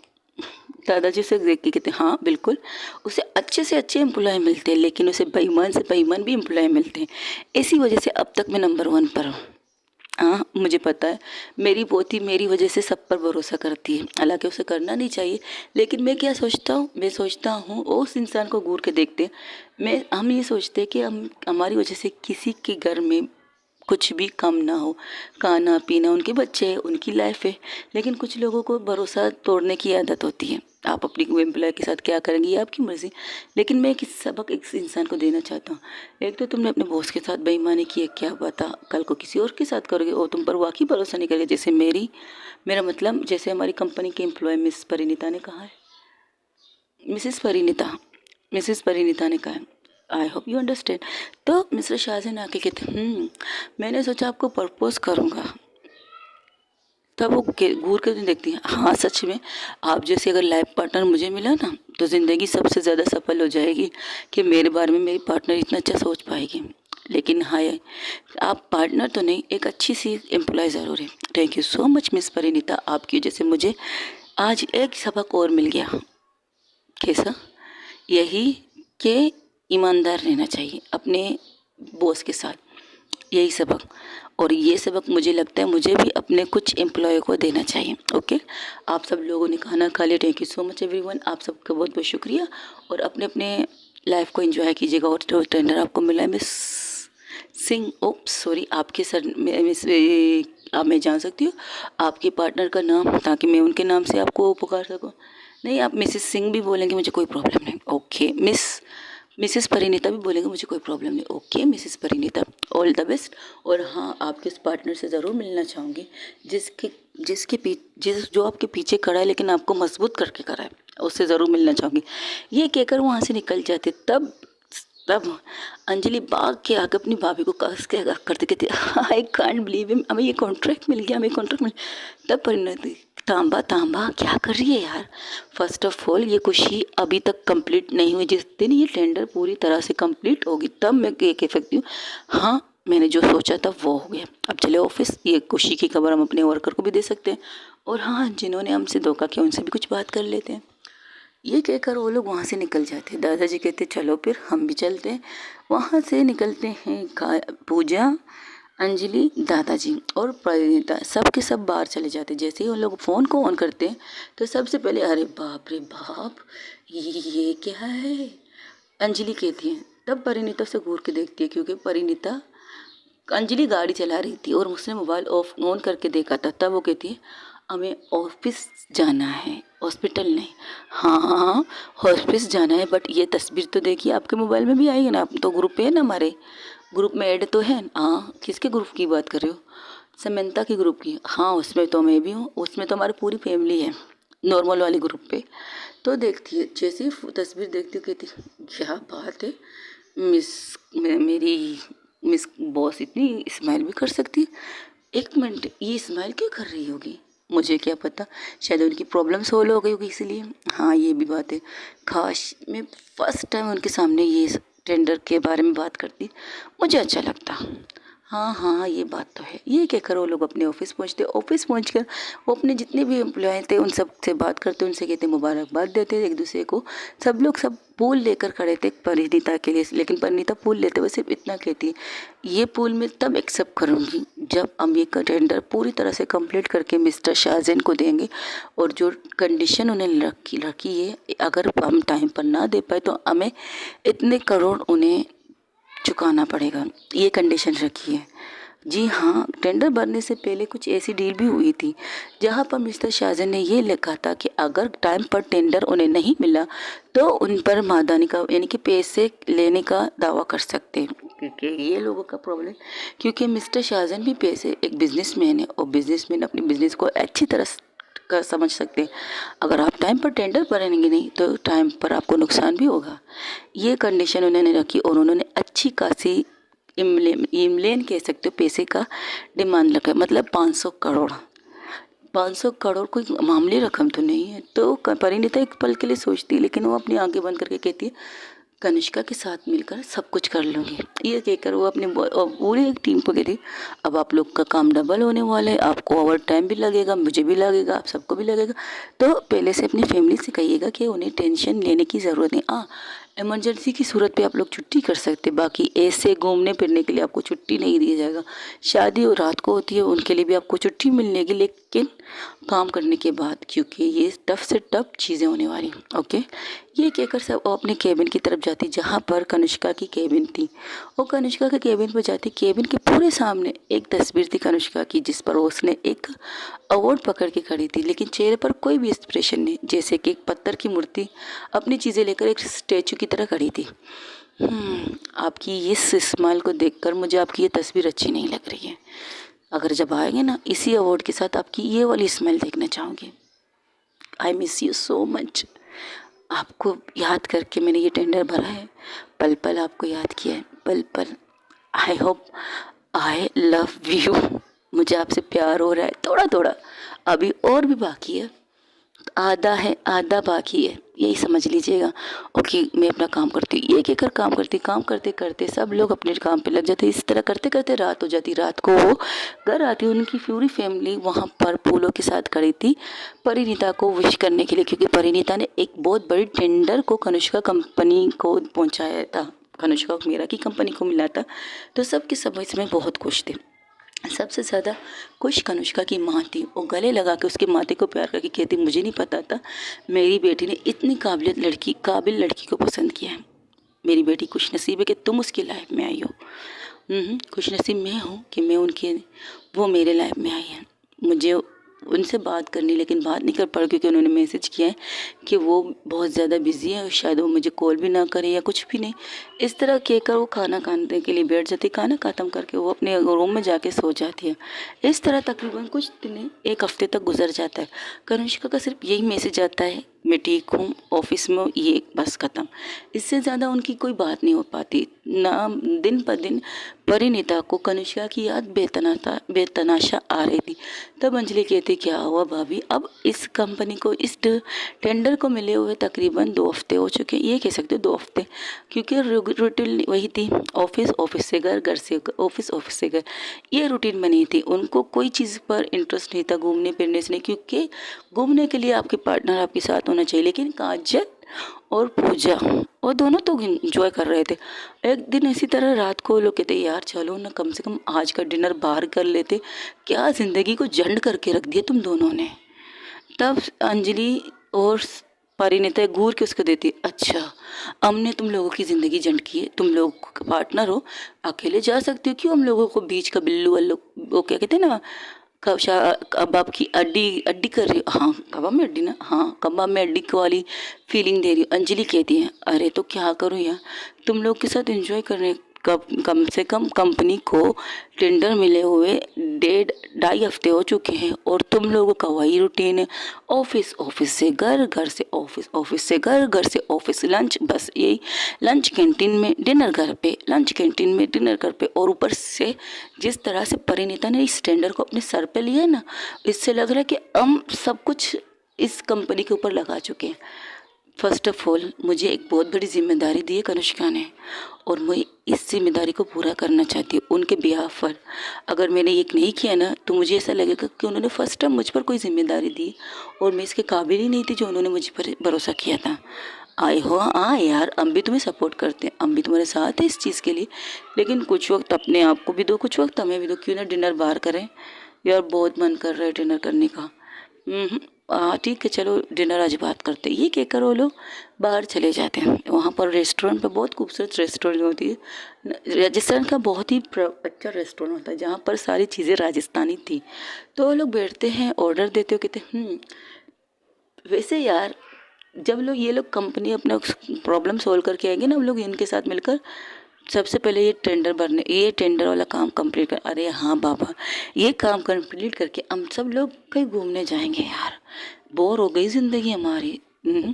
दादाजी उसे देख के कहते हाँ बिल्कुल, उसे अच्छे से अच्छे एम्प्लॉय मिलते हैं, लेकिन उसे बेईमान से बेईमान भी एम्प्लॉय मिलते हैं। इसी वजह से अब तक मैं नंबर 1 पर हूँ। हाँ मुझे पता है, मेरी पोती मेरी वजह से सब पर भरोसा करती है, हालांकि उसे करना नहीं चाहिए, लेकिन मैं क्या सोचता हूँ, मैं सोचता हूँ उस इंसान को घूर के देखते हैं, हम ये सोचते हैं कि हमारी वजह से किसी के घर में कुछ भी कम ना हो, खाना पीना, उनके बच्चे हैं, उनकी लाइफ है। लेकिन कुछ लोगों को भरोसा तोड़ने की आदत होती है। आप अपनी एम्प्लॉय के साथ क्या करेंगे ये आपकी मर्ज़ी, लेकिन मैं एक सबक इस इंसान को देना चाहता हूँ। एक तो तुमने अपने बॉस के साथ बेईमानी की है, क्या पता कल को किसी और के साथ करोगे और तुम पर वाकई भरोसा नहीं करेगा। जैसे मेरा मतलब जैसे हमारी कंपनी के एम्प्लॉय मिस परिणीता ने कहा है, मिसेस परिणीता मिसेस परिणीता ने कहा है, आई होप यू अंडरस्टैंड। तो मिस्टर शाहजहान आके कहते मैंने सोचा आपको प्रपोज करूँगा। तब वो घूर के देखती है, हाँ सच में आप जैसे अगर लाइफ पार्टनर मुझे मिला ना तो ज़िंदगी सबसे ज़्यादा सफल हो जाएगी कि मेरे बारे में मेरी पार्टनर इतना अच्छा सोच पाएगी। लेकिन हाँ आप पार्टनर तो नहीं, एक अच्छी सी एम्प्लॉय ज़रूर है। Thank you so much miss Parineeta, आपकी वजह से मुझे आज एक सबक और मिल गया। कैसा? यही कि ईमानदार रहना चाहिए अपने बॉस के साथ, यही सबक। और ये सबक मुझे लगता है मुझे भी अपने कुछ एम्प्लॉय को देना चाहिए। ओके, आप सब लोगों ने खाना खा लिया, thank you so much everyone, आप सबका बहुत बहुत शुक्रिया। और अपने अपने लाइफ को एंजॉय कीजिएगा। और जो टेंडर आपको मिला है मिस सिंह, ओप्स सॉरी, आपके सर मिस आप मैं जान सकती हूँ आपके पार्टनर का नाम, ताकि मैं उनके नाम से आपको पुकार सकूँ? नहीं, आप मिसेस सिंह भी बोलेंगे, मुझे कोई प्रॉब्लम नहीं। ओके, मिसेस परिणीता भी बोलेंगे, मुझे कोई प्रॉब्लम नहीं। Okay Mrs Parineeta, all the best. और हाँ, आपके इस पार्टनर से ज़रूर मिलना चाहूँगी जिसके जो आपके पीछे खड़ा है लेकिन आपको मजबूत करके खड़ा है, उससे ज़रूर मिलना चाहूँगी। ये कहकर वहाँ से निकल जाते। तब अंजलि भाग के आकर अपनी भाभी को कस के करते कहते आई कांट बिलीव, हमें ये कॉन्ट्रैक्ट मिल गया, हमें कॉन्ट्रैक्ट मिल। तब परिणति तांबा क्या कर रही है यार? फर्स्ट ऑफ ऑल ये खुशी अभी तक कंप्लीट नहीं हुई। जिस दिन ये टेंडर पूरी तरह से कंप्लीट होगी तब मैं ये कह सकती हूँ हाँ मैंने जो सोचा था वो हो गया। अब चले ऑफिस, ये खुशी की खबर हम अपने वर्कर को भी दे सकते हैं। और हाँ, जिन्होंने हमसे धोखा किया उनसे भी कुछ बात कर लेते हैं। ये कहकर वो लोग वहाँ से निकल जाते। दादाजी कहते चलो फिर हम भी चलते हैं। वहाँ से निकलते हैं पूजा, अंजलि, दादाजी और परिणीता, सब के सब बाहर चले जाते। जैसे ही उन लोग फ़ोन को ऑन करते हैं तो सबसे पहले अरे बाप रे बाप, ये क्या है? अंजलि कहती है। तब परिणीता से घूर के देखती है, क्योंकि अंजलि गाड़ी चला रही थी और उसने मोबाइल ऑन करके देखा था। तब वो कहती है हमें ऑफिस जाना है, हॉस्पिटल नहीं। हाँ हाँ हाँ, ऑफिस जाना है, बट ये तस्वीर तो देखिए, आपके मोबाइल में भी आएगी ना, आप तो ग्रुप पे है ना, हमारे ग्रुप में ऐड तो है। हाँ, किसके ग्रुप की बात कर रहे हो? समंता की ग्रुप की? हाँ, उसमें तो मैं भी हूँ, उसमें तो हमारी पूरी फैमिली है, नॉर्मल वाले ग्रुप पे। तो देखती है, जैसे ही तस्वीर देखती हूँ कहती क्या बात है, मेरी मिस बॉस इतनी स्माइल भी कर सकती है। एक मिनट, ये स्माइल क्यों कर रही होगी? मुझे क्या पता, शायद उनकी प्रॉब्लम सोल्व हो गई होगी इसलिए। हाँ ये भी बात है। काश मैं फर्स्ट टाइम उनके सामने ये टेंडर के बारे में बात करती, मुझे अच्छा लगता। हाँ हाँ, ये बात तो है। ये क्या करो, वो लोग अपने ऑफिस पहुँचते। ऑफिस पहुँचकर वो अपने जितने भी एम्प्लॉय थे उन सब से बात करते, उनसे कहते मुबारकबाद देते एक दूसरे को। सब लोग सब पूल लेकर खड़े थे परिणीता के लिए, लेकिन परिणीता पूल लेते हुए सिर्फ इतना कहती है ये पूल मैं तब एक्सेप्ट करूँगी जब हम ये टेंडर पूरी तरह से कंप्लीट करके मिस्टर शाहजैन को देंगे। और जो कंडीशन उन्हें रखी है, अगर हम टाइम पर ना दे पाए तो हमें इतने करोड़ उन्हें चुकाना पड़ेगा, ये कंडीशन रखी है। जी हाँ, टेंडर भरने से पहले कुछ ऐसी डील भी हुई थी जहाँ पर मिस्टर शाहजहान ने ये लिखा था कि अगर टाइम पर टेंडर उन्हें नहीं मिला तो उन पर मादानी का यानी कि पैसे लेने का दावा कर सकते हैं। क्योंकि ये लोगों का प्रॉब्लम, क्योंकि मिस्टर शाहजहान भी पैसे एक बिजनेसमैन है और बिजनेसमैन अपने बिजनेस को अच्छी तरह का समझ सकते हैं। अगर आप टाइम पर टेंडर भरेंगे नहीं तो टाइम पर आपको नुकसान भी होगा। ये कंडीशन उन्होंने रखी और उन्होंने अच्छी खासी इमलेन कह सकते हो पैसे का डिमांड रखा, मतलब 500 करोड़। 500 करोड़ कोई मामूली रकम तो नहीं है। तो परिणीता एक पल के लिए सोचती है, लेकिन वो अपनी आंखें बंद करके कहती है कनिष्का के साथ मिलकर सब कुछ कर लूँगी। ये कहकर वो अपने पूरी एक टीम को कहती, अब आप लोग का काम डबल होने वाला है, आपको ओवर टाइम भी लगेगा, मुझे भी लगेगा, आप सबको भी लगेगा। तो पहले से अपनी फैमिली से कहिएगा कि उन्हें टेंशन लेने की ज़रूरत नहीं। इमरजेंसी की सूरत पे आप लोग छुट्टी कर सकते, बाकी ऐसे घूमने फिरने के लिए आपको छुट्टी नहीं दिया जाएगा। शादी और रात को होती है, उनके लिए भी आपको छुट्टी मिलेगी, लेकिन काम करने के बाद, क्योंकि ये टफ से टफ चीज़ें होने वाली। ओके, ये कहकर सब वो अपने केबिन की तरफ जाती जहाँ पर कनिष्का की केबिन थी। वो कनिष्का के केबिन पर जाती, केबिन के पूरे सामने एक तस्वीर थी कनिष्का की, जिस पर उसने एक अवार्ड पकड़ के खड़ी थी, लेकिन चेहरे पर कोई भी एक्सप्रेशन नहीं, जैसे कि एक पत्थर की मूर्ति अपनी चीज़ें लेकर एक स्टैचू की तरह खड़ी थी। आपकी इस स्माइल को देखकर मुझे आपकी ये तस्वीर अच्छी नहीं लग रही है। अगर जब आएंगे ना, इसी अवार्ड के साथ आपकी ये वाली स्माइल देखना चाहूँगी। I miss you so much. आपको याद करके मैंने ये टेंडर भरा है, पल पल आपको याद किया है, पल पल। I hope, I love you. मुझे आपसे प्यार हो रहा है थोड़ा थोड़ा, अभी और भी बाकी है, आधा है, आधा बाकी है, यही समझ लीजिएगा। ओके, मैं अपना काम करती हूँ। ये कहकर काम करते करते सब लोग अपने काम पे लग जाते। इस तरह करते करते रात हो जाती। रात को वो घर आती, उनकी पूरी फैमिली वहाँ पर फूलों के साथ खड़ी थी परिणीता को विश करने के लिए, क्योंकि परिणीता ने एक बहुत बड़ी टेंडर को कनिष्का कंपनी को पहुँचाया था, कनिष्का मेरा की कंपनी को मिला था। तो सब के सब इसमें बहुत खुश थे। सबसे ज़्यादा खुश कनिष्का की माँ थी। वो गले लगा के उसके माथे को प्यार करके कहती, मुझे नहीं पता था मेरी बेटी ने इतनी काबिल लड़की को पसंद किया है। मेरी बेटी खुशनसीब है कि तुम उसकी लाइफ में आई हो। खुशनसीब मैं हूँ कि मैं वो मेरे लाइफ में आई है। मुझे उनसे बात करनी, लेकिन बात नहीं कर पा रही, क्योंकि उन्होंने मैसेज किया है कि वो बहुत ज़्यादा बिजी है और शायद वो मुझे कॉल भी ना करे या कुछ भी नहीं। इस तरह कहकर वो खाना खाने के लिए बैठ जाती। खाना ख़त्म करके वो अपने रूम में जाके सो जाती है। इस तरह तकरीबन कुछ दिन, एक हफ्ते तक गुजर जाता है। कनिष्का का सिर्फ यही मैसेज आता है, मैं ठीक हूँ, ऑफिस में, ये बस ख़त्म। इससे ज़्यादा उनकी कोई बात नहीं हो पाती ना। दिन पर दिन परिणीता को कनिष्का की याद बेतनाशा आ रही थी। तब अंजलि कहती, क्या हुआ भाभी, अब इस कंपनी को, इस टेंडर को मिले हुए तकरीबन 2 हफ्ते हो चुके हैं, ये कह सकते हो 2 हफ्ते, क्योंकि रूटीन वही थी, ऑफिस से घर, घर से ऑफिस, ऑफिस से घर, ये रूटीन बनी थी। उनको कोई चीज़ पर इंटरेस्ट नहीं था, घूमने फिरने से नहीं, क्योंकि घूमने के लिए आपके पार्टनर आपके साथ होना चाहिए। लेकिन काजल और पूजा, और दोनों तो इंजॉय कर रहे थे। एक दिन इसी तरह रात को लोग कहते, यार चलो ना, कम से कम आज का डिनर बाहर कर लेते, क्या ज़िंदगी को जंड करके रख दिया तुम दोनों ने। तब अंजलि और परिणीता घूर के उसको देती, अच्छा हमने तुम लोगों की ज़िंदगी जंड की है, तुम लोग पार्टनर हो, अकेले जा सकते हो, क्यों हम लोगों को बीच का बिल्लू वल्लू, वो क्या कहते हैं ना, कबाब की अड्डी कर रही हो। हाँ, कबाब में अड्डी ना, हाँ कबाब में अड्डी वाली फीलिंग दे रही हो। अंजलि कहती है, अरे तो क्या करूँ यार, तुम लोग के साथ एंजॉय करने कम से कम कंपनी को टेंडर मिले हुए 1.5 हफ्ते हो चुके हैं, और तुम लोगों का वही रूटीन है, ऑफिस, ऑफिस से घर, घर से ऑफिस, ऑफिस से घर, घर से ऑफिस, लंच, बस यही, लंच कैंटीन में, डिनर घर पे, लंच कैंटीन में, डिनर घर पे। और ऊपर से जिस तरह से परिणीता ने इस टेंडर को अपने सर पे लिया ना, इससे लग रहा है कि हम सब कुछ इस कंपनी के ऊपर लगा चुके हैं। फर्स्ट ऑफ ऑल, मुझे एक बहुत बड़ी जिम्मेदारी दी है कनिष्का ने, और मैं इस जिम्मेदारी को पूरा करना चाहती हूँ उनके बिहाफ पर। अगर मैंने ये नहीं किया ना, तो मुझे ऐसा लगेगा कि उन्होंने फर्स्ट टाइम मुझ पर कोई जिम्मेदारी दी और मैं इसके काबिल ही नहीं थी जो उन्होंने मुझ पर भरोसा किया था। आए हो, हाँ यार, हम भी तुम्हें सपोर्ट करते हैं, हम भी तुम्हारे साथ हैं इस चीज़ के लिए, लेकिन कुछ वक्त अपने आप को भी दो, कुछ वक्त हमें भी दो। क्यों ना डिनर बाहर करें यार, बहुत मन कर रहा है डिनर करने का। ठीक है, चलो डिनर आज बात करते हैं। ये कहकर वो लोग बाहर चले जाते हैं। वहाँ पर रेस्टोरेंट पे, बहुत खूबसूरत रेस्टोरेंट होती है, राजस्थान का बहुत ही अच्छा रेस्टोरेंट होता है, जहाँ पर सारी चीज़ें राजस्थानी थी। तो वो लोग बैठते हैं, ऑर्डर देते हो, कहते वैसे यार, जब लोग ये लोग कंपनी अपना प्रॉब्लम सोल्व करके आएंगे ना, हम लोग इनके साथ मिलकर सबसे पहले ये टेंडर वाला काम कंप्लीट कर। अरे हाँ बाबा, ये काम कंप्लीट करके हम सब लोग कहीं घूमने जाएंगे यार, बोर हो गई ज़िंदगी हमारी। हम्म,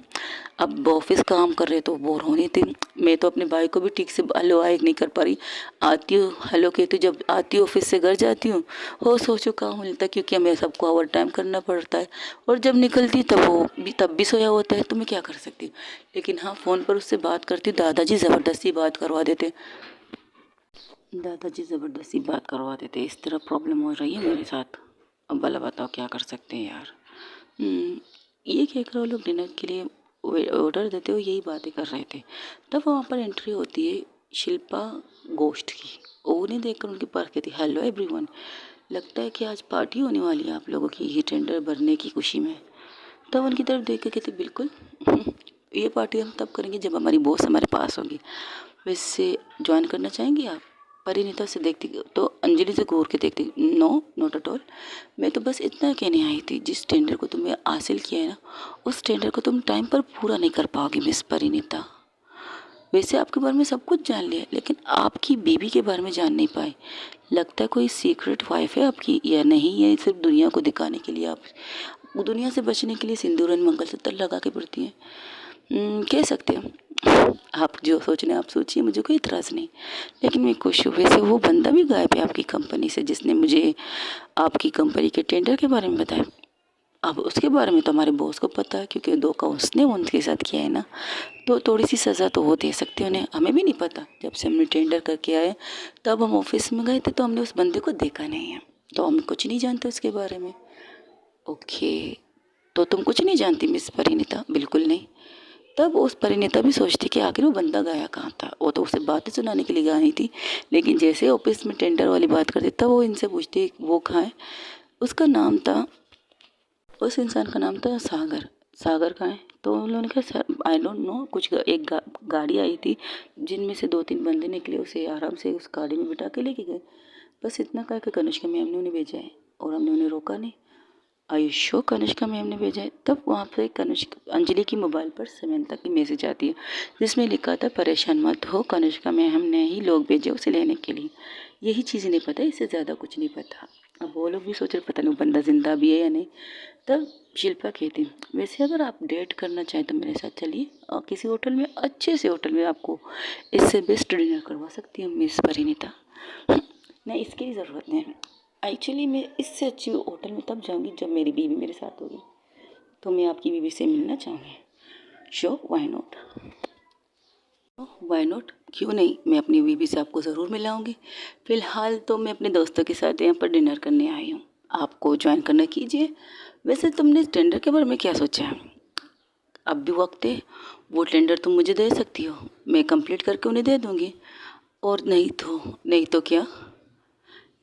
अब ऑफिस काम कर रहे तो बोर होनी थी। मैं तो अपने भाई को भी ठीक से हेलो हाय नहीं कर पा रही। आती हूँ हेलो कहती हूँ, जब आती हूँ ऑफिस से घर जाती हूँ हो सो चुका हूँ मिलता, क्योंकि हमें सबको ओवर टाइम करना पड़ता है। और जब निकलती तब भी सोया होता है, तो मैं क्या कर सकती हूँ। लेकिन हाँ, फ़ोन पर उससे बात करती हूँ, दादाजी ज़बरदस्ती बात करवा देते, दादाजी ज़बरदस्ती बात करवा देते। इस तरह प्रॉब्लम हो रही है मेरे साथ। अब भला बताओ क्या कर सकते हैं यार। ये कह कर वो लोग डिनर के लिए ऑर्डर देते हुए यही बातें कर रहे थे। तब वहाँ पर एंट्री होती है शिल्पा गोश्त की। उन्हें देखकर उनकी पास कहती, हेलो एवरीवन, लगता है कि आज पार्टी होने वाली है आप लोगों की, ये टेंडर भरने की खुशी में। तब उनकी तरफ देख के कहती, बिल्कुल ये पार्टी हम तब करेंगे जब हमारी बॉस हमारे पास होगी। वैसे ज्वाइन करना चाहेंगे आप। परिणीता से देखती तो अंजलि से घूर के देखती, नो नॉट एट ऑल। मैं तो बस इतना कहने आई थी, जिस टेंडर को तुमने हासिल किया है ना, उस टेंडर को तुम टाइम पर पूरा नहीं कर पाओगी मिस परिणीता। वैसे आपके बारे में सब कुछ जान लिया, लेकिन आपकी बीवी के बारे में जान नहीं पाए। लगता है कोई सीक्रेट वाइफ है आपकी, या नहीं, ये सिर्फ दुनिया को दिखाने के लिए आप दुनिया से बचने के लिए सिंदूर और मंगलसूत्र लगा के पड़ती हैं। कह सकते हैं। आप जो सोचना है आप सोचिए, मुझे कोई इतराज़ नहीं। लेकिन मैं खुश हूँ। वैसे वो बंदा भी गायब है आपकी कंपनी से, जिसने मुझे आपकी कंपनी के टेंडर के बारे में बताया। अब उसके बारे में तो हमारे बॉस को पता है, क्योंकि धोखा उसने उनके साथ किया है ना, तो थोड़ी सी सज़ा तो वो दे सकते हैं उन्हें। हमें भी नहीं पता, जब से हमने टेंडर करके आए तब हम ऑफिस में गए थे, तो हमने उस बंदे को देखा नहीं है, तो हम कुछ नहीं जानते उसके बारे में। ओके, तो तुम कुछ नहीं जानती मिस परिणीता? बिल्कुल नहीं। तब उस परिणीता भी सोचती कि आखिर वो बंदा गया कहाँ था। वो तो उसे बातें सुनाने के लिए गई थी, लेकिन जैसे ऑफिस में टेंडर वाली बात करती तब वो इनसे पूछती वो कहाँ है। उसका नाम था, उस इंसान का नाम था सागर। सागर कहाँ है? तो उन लोगों ने कहा सर आई डोंट नो, कुछ एक गाड़ी आई थी जिनमें से 2-3 बंदे निकले, उसे आराम से उस गाड़ी में बिठा के लेके गए। बस इतना कह के कनिष्का मैम ने उन्हें भेजा है, और हमने उन्हें रोका नहीं। आयुष्यो कनिष्का मैम ने भेजा है। तब वहाँ पे कनिष्का अंजलि की मोबाइल पर समंता की मैसेज आती है, जिसमें लिखा था परेशान मत हो, कनिष्का मैम ने ही लोग भेजे उसे लेने के लिए। यही चीज़ नहीं पता, इससे ज़्यादा कुछ नहीं पता। अब वो लोग भी सोच रहे पता नहीं वो बंदा जिंदा भी है या नहीं। तब शिल्पा कहती, वैसे अगर आप डेट करना चाहें तो मेरे साथ चलिए, और किसी होटल में, अच्छे से होटल में आपको इससे बेस्ट डिनर करवा सकती हूँ मिस परिणीता। नहीं, इसकी ज़रूरत नहीं है। एक्चुअली मैं इससे अच्छी होटल में तब जाऊंगी जब मेरी बीवी मेरे साथ होगी। तो मैं आपकी बीवी से मिलना चाहूँगी। Sure, why not, why not, क्यों नहीं, मैं अपनी बीवी से आपको ज़रूर मिलाऊंगी। फ़िलहाल तो मैं अपने दोस्तों के साथ यहाँ पर डिनर करने आई हूँ, आपको ज्वाइन करना कीजिए। वैसे तुमने टेंडर के बारे में क्या सोचा है? अब भी वक्त है, वो टेंडर तुम मुझे दे सकती हो, मैं कंप्लीट करके उन्हें दे दूँगी। और नहीं तो क्या,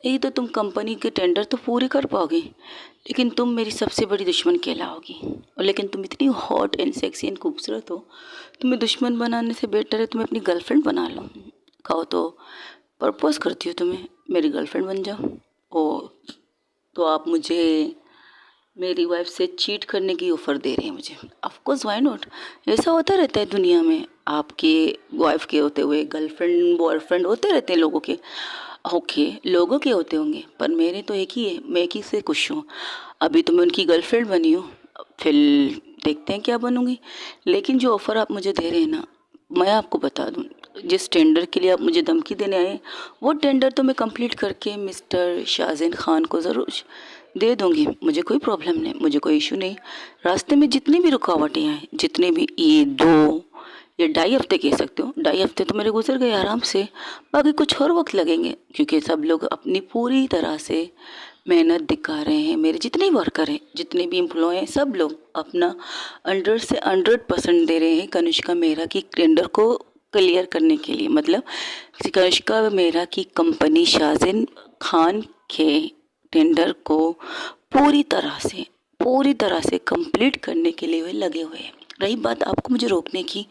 नहीं तो तुम कंपनी के टेंडर तो पूरे कर पाओगे, लेकिन तुम मेरी सबसे बड़ी दुश्मन कहलाओगी। और लेकिन तुम इतनी हॉट एंड सेक्सी एंड खूबसूरत हो, तुम्हें दुश्मन बनाने से बेटर है तुम्हें अपनी गर्लफ्रेंड बना लो। कहो तो प्रपोज करती हो तुम्हें, मेरी गर्लफ्रेंड बन जाओ। ओ, तो आप मुझे मेरी वाइफ से चीट करने की ऑफ़र दे रहे हैं मुझे? Of course, why not. ऐसा होता रहता है दुनिया में, आपके वाइफ के होते हुए गर्लफ्रेंड बॉयफ्रेंड होते रहते हैं लोगों के। ओके, लोगों के होते होंगे, पर मेरे तो एक ही है, मैं एक ही से खुश हूँ। अभी तो मैं उनकी गर्लफ्रेंड बनी हूँ, फिर देखते हैं क्या बनूँगी। लेकिन जो ऑफ़र आप मुझे दे रहे हैं ना, मैं आपको बता दूँ, जिस टेंडर के लिए आप मुझे धमकी देने आए, वो टेंडर तो मैं कंप्लीट करके मिस्टर शाहज़ैन ख़ान को ज़रूर दे दूँगी। मुझे कोई प्रॉब्लम नहीं, मुझे कोई इशू नहीं। रास्ते में जितनी भी रुकावटें आए, जितने भी ये 2 या 2.5 हफ्ते कह सकते हो, 2.5 हफ्ते तो मेरे गुजर गए आराम से। बाकी कुछ और वक्त लगेंगे, क्योंकि सब लोग अपनी पूरी तरह से मेहनत दिखा रहे हैं। मेरे जितने वर्कर हैं, जितने भी एम्प्लॉय हैं, सब लोग अपना 100 से 100% दे रहे हैं कनिष्का मेहरा की टेंडर को क्लियर करने के लिए। मतलब कनिष्का मेहरा की कंपनी शाहज़ैन ख़ान के टेंडर को पूरी तरह से कंप्लीट करने के लिए वे लगे हुए हैं। रही बात आपको मुझे रोकने की,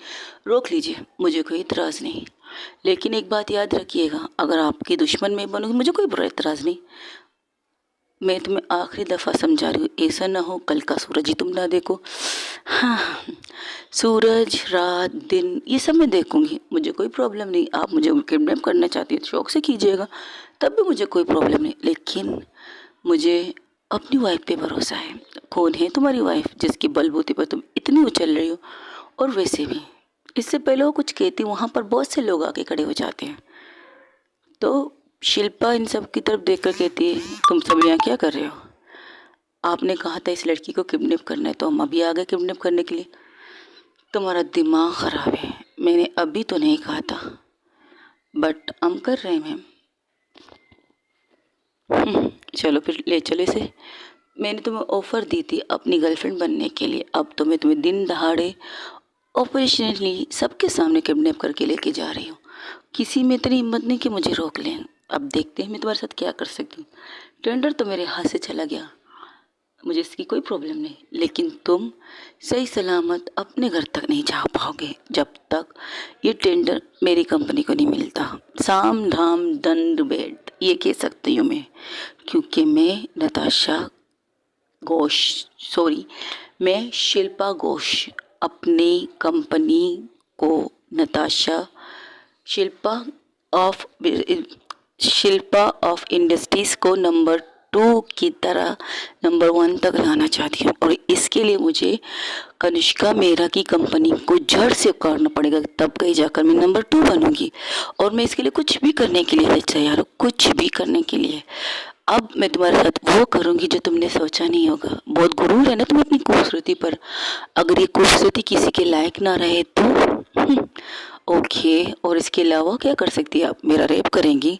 रोक लीजिए, मुझे कोई इतराज़ नहीं। लेकिन एक बात याद रखिएगा, अगर आपकी दुश्मन में बनूंगी मुझे कोई बुरा इतराज़ नहीं। मैं तुम्हें आखिरी दफ़ा समझा रही हूँ, ऐसा ना हो कल का सूरज ही तुम ना देखो। हाँ, सूरज रात दिन ये सब मैं देखूंगी, मुझे कोई प्रॉब्लम नहीं। आप मुझे किडनैप करना चाहती है शौक से कीजिएगा, तब भी मुझे कोई प्रॉब्लम नहीं। लेकिन मुझे अपनी वाइफ पे भरोसा है। कौन है तुम्हारी वाइफ जिसकी बलबूते पर तुम इतनी उछल रही हो। और वैसे भी इससे पहले वो कुछ कहती, वहाँ पर बहुत से लोग आके खड़े हो जाते हैं। तो शिल्पा इन सब की तरफ देखकर कहती है, तुम सब यहाँ क्या कर रहे हो? आपने कहा था इस लड़की को किडनैप करना है, तो हम अभी आ गए किडनैप करने के लिए। तुम्हारा दिमाग ख़राब है, मैंने अभी तो नहीं कहा था, बट हम कर रहे हैं मैम। चलो फिर ले चलो इसे। मैंने तुम्हें ऑफ़र दी थी अपनी गर्लफ्रेंड बनने के लिए, अब तो मैं तुम्हें दिन दहाड़े ऑपरेशनली सबके सामने किडनैप करके लेके जा रही हूँ। किसी में इतनी हिम्मत नहीं कि मुझे रोक लें। अब देखते हैं मैं तुम्हारे साथ क्या कर सकती हूँ। टेंडर तो मेरे हाथ से चला गया, मुझे इसकी कोई प्रॉब्लम नहीं, लेकिन तुम सही सलामत अपने घर तक नहीं जा पाओगे जब तक ये टेंडर मेरी कंपनी को नहीं मिलता। साम धाम दंड भेद ये कह सकती हूँ मैं, क्योंकि मैं नताशा घोष मैं शिल्पा घोष अपनी कंपनी को शिल्पा ऑफ इंडस्ट्रीज़ को नंबर 2 की तरह नंबर 1 तक लाना चाहती हूँ। और इसके लिए मुझे कनिष्का मेहरा की कंपनी को जड़ से उखाड़ना पड़ेगा, तब कहीं जाकर मैं नंबर 2 बनूंगी। और मैं इसके लिए कुछ भी करने के लिए तैयार हूँ, कुछ भी करने के लिए। अब मैं तुम्हारे साथ वो करूँगी जो तुमने सोचा नहीं होगा। बहुत गुरूर है ना तुम्हें अपनी खूबसूरती पर, अगर ये खूबसूरती किसी के लायक ना रहे तो ओके। और इसके अलावा क्या कर सकती है आप? मेरा रेप करेंगी,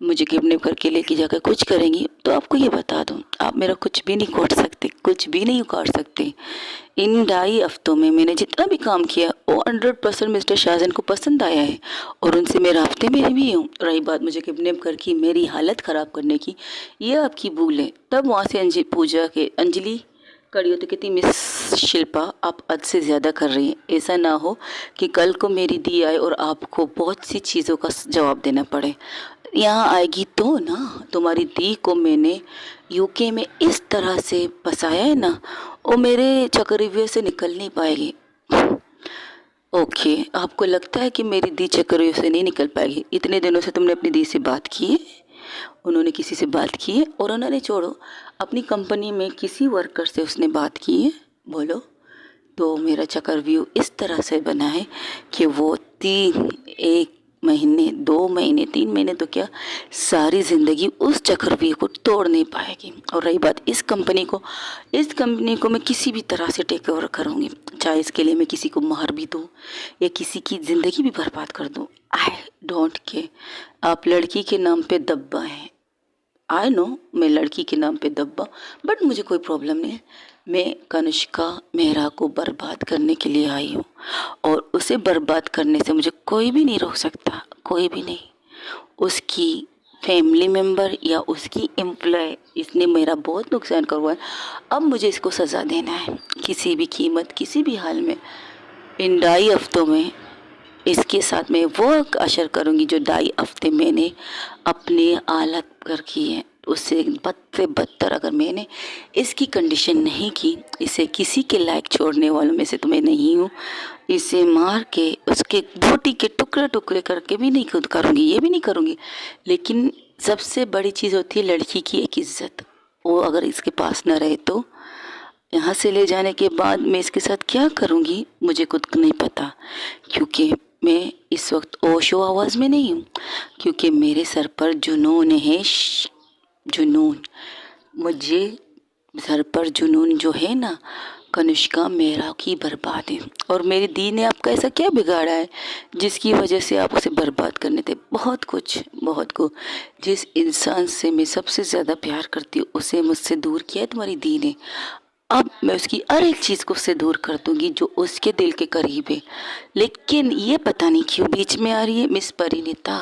मुझे किडनैप करके लेके जाकर कुछ करेंगी, तो आपको ये बता दूं, आप मेरा कुछ भी नहीं खोट सकते, कुछ भी नहीं उखाड़ सकते। इन 2.5 हफ्तों में मैंने जितना भी काम किया वो 100% मिस्टर शाहजहान को पसंद आया है, और उनसे मैं रास्ते में भी हूँ। रही बात मुझे किडनैप करके मेरी हालत ख़राब करने की, ये आपकी भूल है। तब वहाँ से अंजलि कड़ी हो तो कहती, मिस शिल्पा आप हद से ज़्यादा कर रही हैं। ऐसा ना हो कि कल को मेरी दी आए और आपको बहुत सी चीज़ों का जवाब देना पड़े। यहाँ आएगी तो ना, तुम्हारी दी को मैंने यूके में इस तरह से फंसाया है ना, वो मेरे चक्रव्यूह से निकल नहीं पाएगी। ओके, आपको लगता है कि मेरी दी चक्रव्यूह से नहीं निकल पाएगी? इतने दिनों से तुमने अपनी दी से बात की है? उन्होंने किसी से बात की है? और उन्होंने छोड़ो, अपनी कंपनी में किसी वर्कर से उसने बात की है? बोलो। तो मेरा चक्रव्यूह इस तरह से बना है कि वो 1 महीने 2 महीने 3 महीने तो क्या, सारी ज़िंदगी उस चक्रव्यूह को तोड़ नहीं पाएगी। और रही बात इस कंपनी को मैं किसी भी तरह से टेक ओवर करूँगी, चाहे इसके लिए मैं किसी को मार भी दूँ या किसी की ज़िंदगी भी बर्बाद कर दूँ। I don't care. आप लड़की के नाम पे दब्बा हैं, आई नो मैं लड़की के नाम पे दब्बा, बट मुझे कोई प्रॉब्लम नहीं है। मैं कनिष्का मेहरा को बर्बाद करने के लिए आई हूँ, और उसे बर्बाद करने से मुझे कोई भी नहीं रोक सकता, कोई भी नहीं। उसकी फैमिली मेम्बर या उसकी एम्प्लॉय, इसने मेरा बहुत नुकसान करवाया, अब मुझे इसको सज़ा देना है किसी भी कीमत, किसी भी हाल में। इन 2.5 हफ्तों में इसके साथ मैं वो अशर करूँगी जो 2.5 हफ्ते मैंने अपनी हालत कर की है, उससे बदतर अगर मैंने इसकी कंडीशन नहीं की, इसे किसी के लायक छोड़ने वालों में से तो मैं नहीं हूँ। इसे मार के उसके बोटी के टुकड़े टुकड़े करके भी नहीं खुद करूँगी, ये भी नहीं करूँगी। लेकिन सबसे बड़ी चीज़ होती है लड़की की एक इज्जत, वो अगर इसके पास ना रहे तो यहाँ से ले जाने के बाद मैं इसके साथ क्या करूँगी मुझे खुद को नहीं पता, क्योंकि मैं इस वक्त ओशो आवाज़ में नहीं हूँ, क्योंकि मेरे सर पर जुनून है। जुनून, मुझे सर पर जुनून जो है ना, कनिष्का मेहरा की बर्बाद है। और मेरी दी ने आपका ऐसा क्या बिगाड़ा है जिसकी वजह से आप उसे बर्बाद करने थे? बहुत कुछ, बहुत कुछ। जिस इंसान से मैं सबसे ज़्यादा प्यार करती हूँ उसे मुझसे दूर किया है तुम्हारी दी ने। अब मैं उसकी हर एक चीज़ को उससे दूर कर दूंगी जो उसके दिल के करीब है। लेकिन ये पता नहीं क्यों बीच में आ रही है मिस परिणीता।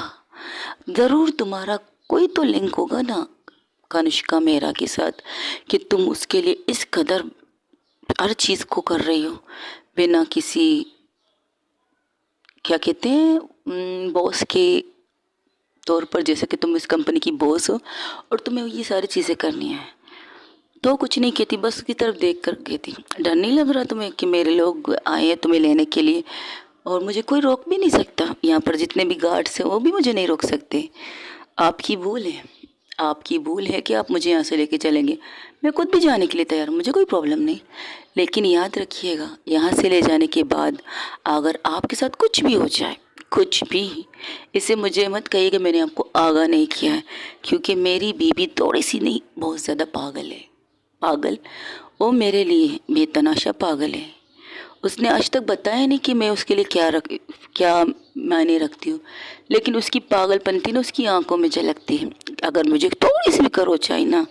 ज़रूर तुम्हारा कोई तो लिंक होगा ना कनिष्का मेहरा के साथ, कि तुम उसके लिए इस कदर हर चीज़ को कर रही हो बिना किसी, क्या कहते हैं, बॉस के तौर पर। जैसे कि तुम इस कंपनी की बॉस हो और तुम्हें ये सारी चीज़ें करनी है। तो कुछ नहीं कहती, बस उसकी तरफ देख कर कहती, डर नहीं लग रहा तुम्हें कि मेरे लोग आए हैं तुम्हें लेने के लिए, और मुझे कोई रोक भी नहीं सकता। यहाँ पर जितने भी गार्ड्स हैं वो भी मुझे नहीं रोक सकते। आपकी भूल है, आपकी भूल है कि आप मुझे यहाँ से लेके चलेंगे। मैं खुद भी जाने के लिए तैयार हूँ, मुझे कोई प्रॉब्लम नहीं। लेकिन याद रखिएगा, यहाँ से ले जाने के बाद अगर आपके साथ कुछ भी हो जाए, कुछ भी, इसे मुझे मत कहिएगा मैंने आपको आगाह नहीं किया है, क्योंकि मेरी बीबी थोड़ी सी नहीं, बहुत ज़्यादा पागल है। पागल वो मेरे लिए बेतनाशा पागल है। उसने आज तक बताया नहीं कि मैं उसके लिए क्या मायने रखती हूँ, लेकिन उसकी पागलपंती ना उसकी आंखों में झलकती है। अगर मुझे थोड़ी सी भी करो चाहिए ना,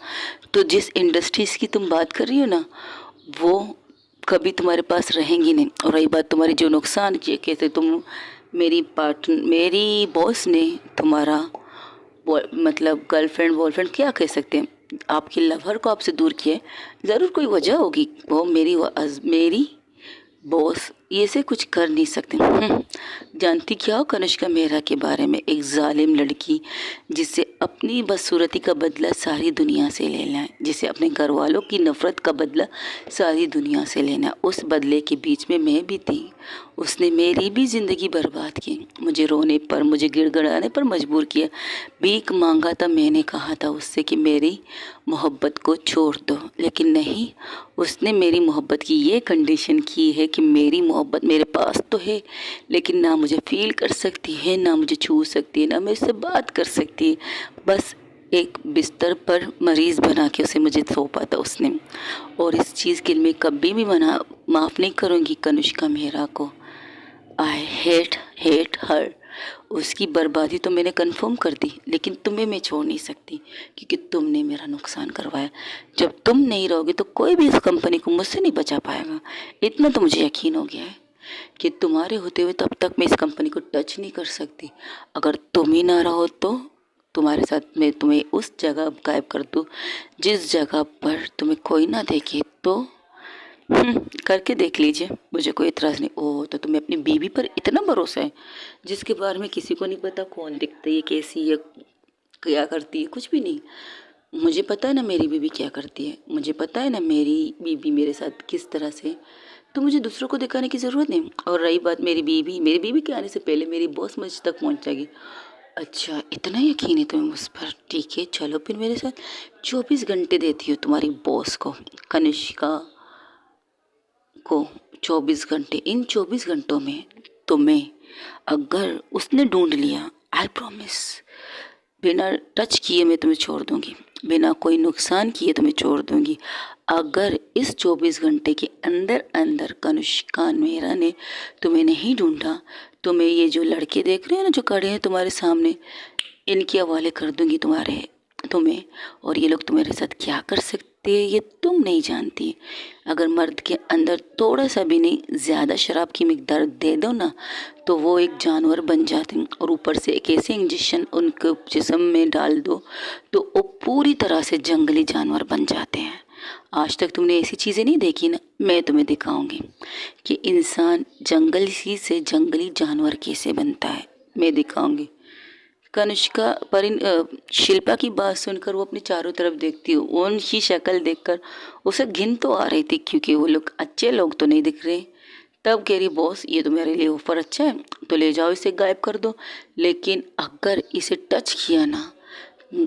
तो जिस इंडस्ट्रीज़ की तुम बात कर रही हो ना, वो कभी तुम्हारे पास रहेंगी नहीं। और रही बात तुम्हारी जो नुकसान किए, कैसे तुम मेरी बॉस ने तुम्हारा मतलब गर्लफ्रेंड बॉयफ्रेंड क्या कह सकते हैं, आपके लवर को आपसे दूर किए, ज़रूर कोई वजह होगी। वो मेरी बॉस ये से कुछ कर नहीं सकते। जानती क्या हो कनिष्का मेहरा के बारे में? एक जालिम लड़की जिसे अपनी बदसूरती का बदला सारी दुनिया से लेना है, जिसे अपने घर वालों की नफ़रत का बदला सारी दुनिया से लेना है। उस बदले के बीच में मैं भी थी। उसने मेरी भी ज़िंदगी बर्बाद की, मुझे रोने पर, मुझे गिड़गिड़ाने पर मजबूर किया। भीख मांगा था, मैंने कहा था उससे कि मेरी मोहब्बत को छोड़ दो, लेकिन नहीं, उसने मेरी मोहब्बत की ये कंडीशन की है कि मेरी मोहब्बत मेरे पास तो है, लेकिन ना मुझे फील कर सकती है, ना मुझे छू सकती है, ना मेरे से बात कर सकती है। बस एक बिस्तर पर मरीज़ बना के उसे मुझे सौंपा था उसने। और इस चीज़ के लिए मैं कभी भी माफ़ नहीं करूँगी कनिष्का मेहरा को। I hate her. उसकी बर्बादी तो मैंने कंफर्म कर दी, लेकिन तुम्हें मैं छोड़ नहीं सकती, क्योंकि तुमने मेरा नुकसान करवाया। जब तुम नहीं रहोगे तो कोई भी इस कंपनी को मुझसे नहीं बचा पाएगा। इतना तो मुझे यकीन हो गया है कि तुम्हारे होते हुए तब तक मैं इस कंपनी को टच नहीं कर सकती। अगर तुम ही ना रहो तो तुम्हारे साथ मैं तुम्हें उस जगह गायब कर दूँ जिस जगह पर तुम्हें कोई ना देखे। तो करके देख लीजिए, मुझे कोई इतराज़ नहीं। ओह, तो तुम्हें अपनी बीवी पर इतना भरोसा है जिसके बारे में किसी को नहीं पता, कौन दिखती है, कैसी है, क्या करती है, कुछ भी नहीं। मुझे पता है ना मेरी बीवी क्या करती है, मुझे पता है ना मेरी बीवी मेरे साथ किस तरह से। तो मुझे दूसरों को दिखाने की ज़रूरत नहीं। और रही बात मेरी बीवी के आने से पहले मेरी बॉस मुझ तक पहुँच जाएगी। अच्छा, इतना यकीन है तुम्हें मुझ पर? ठीक है, चलो फिर मेरे साथ 24 घंटे देती हो तुम्हारी बॉस को, कनिष्का को 24 घंटे। इन 24 घंटों में तुम्हें अगर उसने ढूंढ लिया, आई प्रॉमिस, बिना टच किए मैं तुम्हें छोड़ दूंगी, बिना कोई नुकसान किए तुम्हें छोड़ दूंगी। अगर इस 24 घंटे के अंदर अंदर कनिष्का मेहरा ने तुम्हें नहीं ढूंढा, तो मैं ये जो लड़के देख रहे हो ना जो खड़े हैं तुम्हारे सामने, इनके हवाले कर दूंगी तुम्हें। और ये लोग तुम्हारे साथ क्या कर सकते हैं ये तुम नहीं जानती। अगर मर्द के अंदर थोड़ा सा भी नहीं, ज़्यादा शराब की मिकदार दे दो ना, तो वो एक जानवर बन जाते हैं। और ऊपर से एक ऐसे इंजेक्शन उनके जिस्म में डाल दो तो वो पूरी तरह से जंगली जानवर बन जाते हैं। आज तक तुमने ऐसी चीज़ें नहीं देखी ना, मैं तुम्हें दिखाऊंगी कि इंसान जंगली से जंगली जानवर कैसे बनता है, मैं दिखाऊंगी। कनिष्का शिल्पा की बात सुनकर वो अपने चारों तरफ देखती है। उनकी शक्ल देखकर उसे घिन तो आ रही थी, क्योंकि वो लोग अच्छे लोग तो नहीं दिख रहे। तब कह रही, बॉस ये तो मेरे लिए ऑफर अच्छा है, तो ले जाओ इसे, गायब कर दो। लेकिन अगर इसे टच किया ना,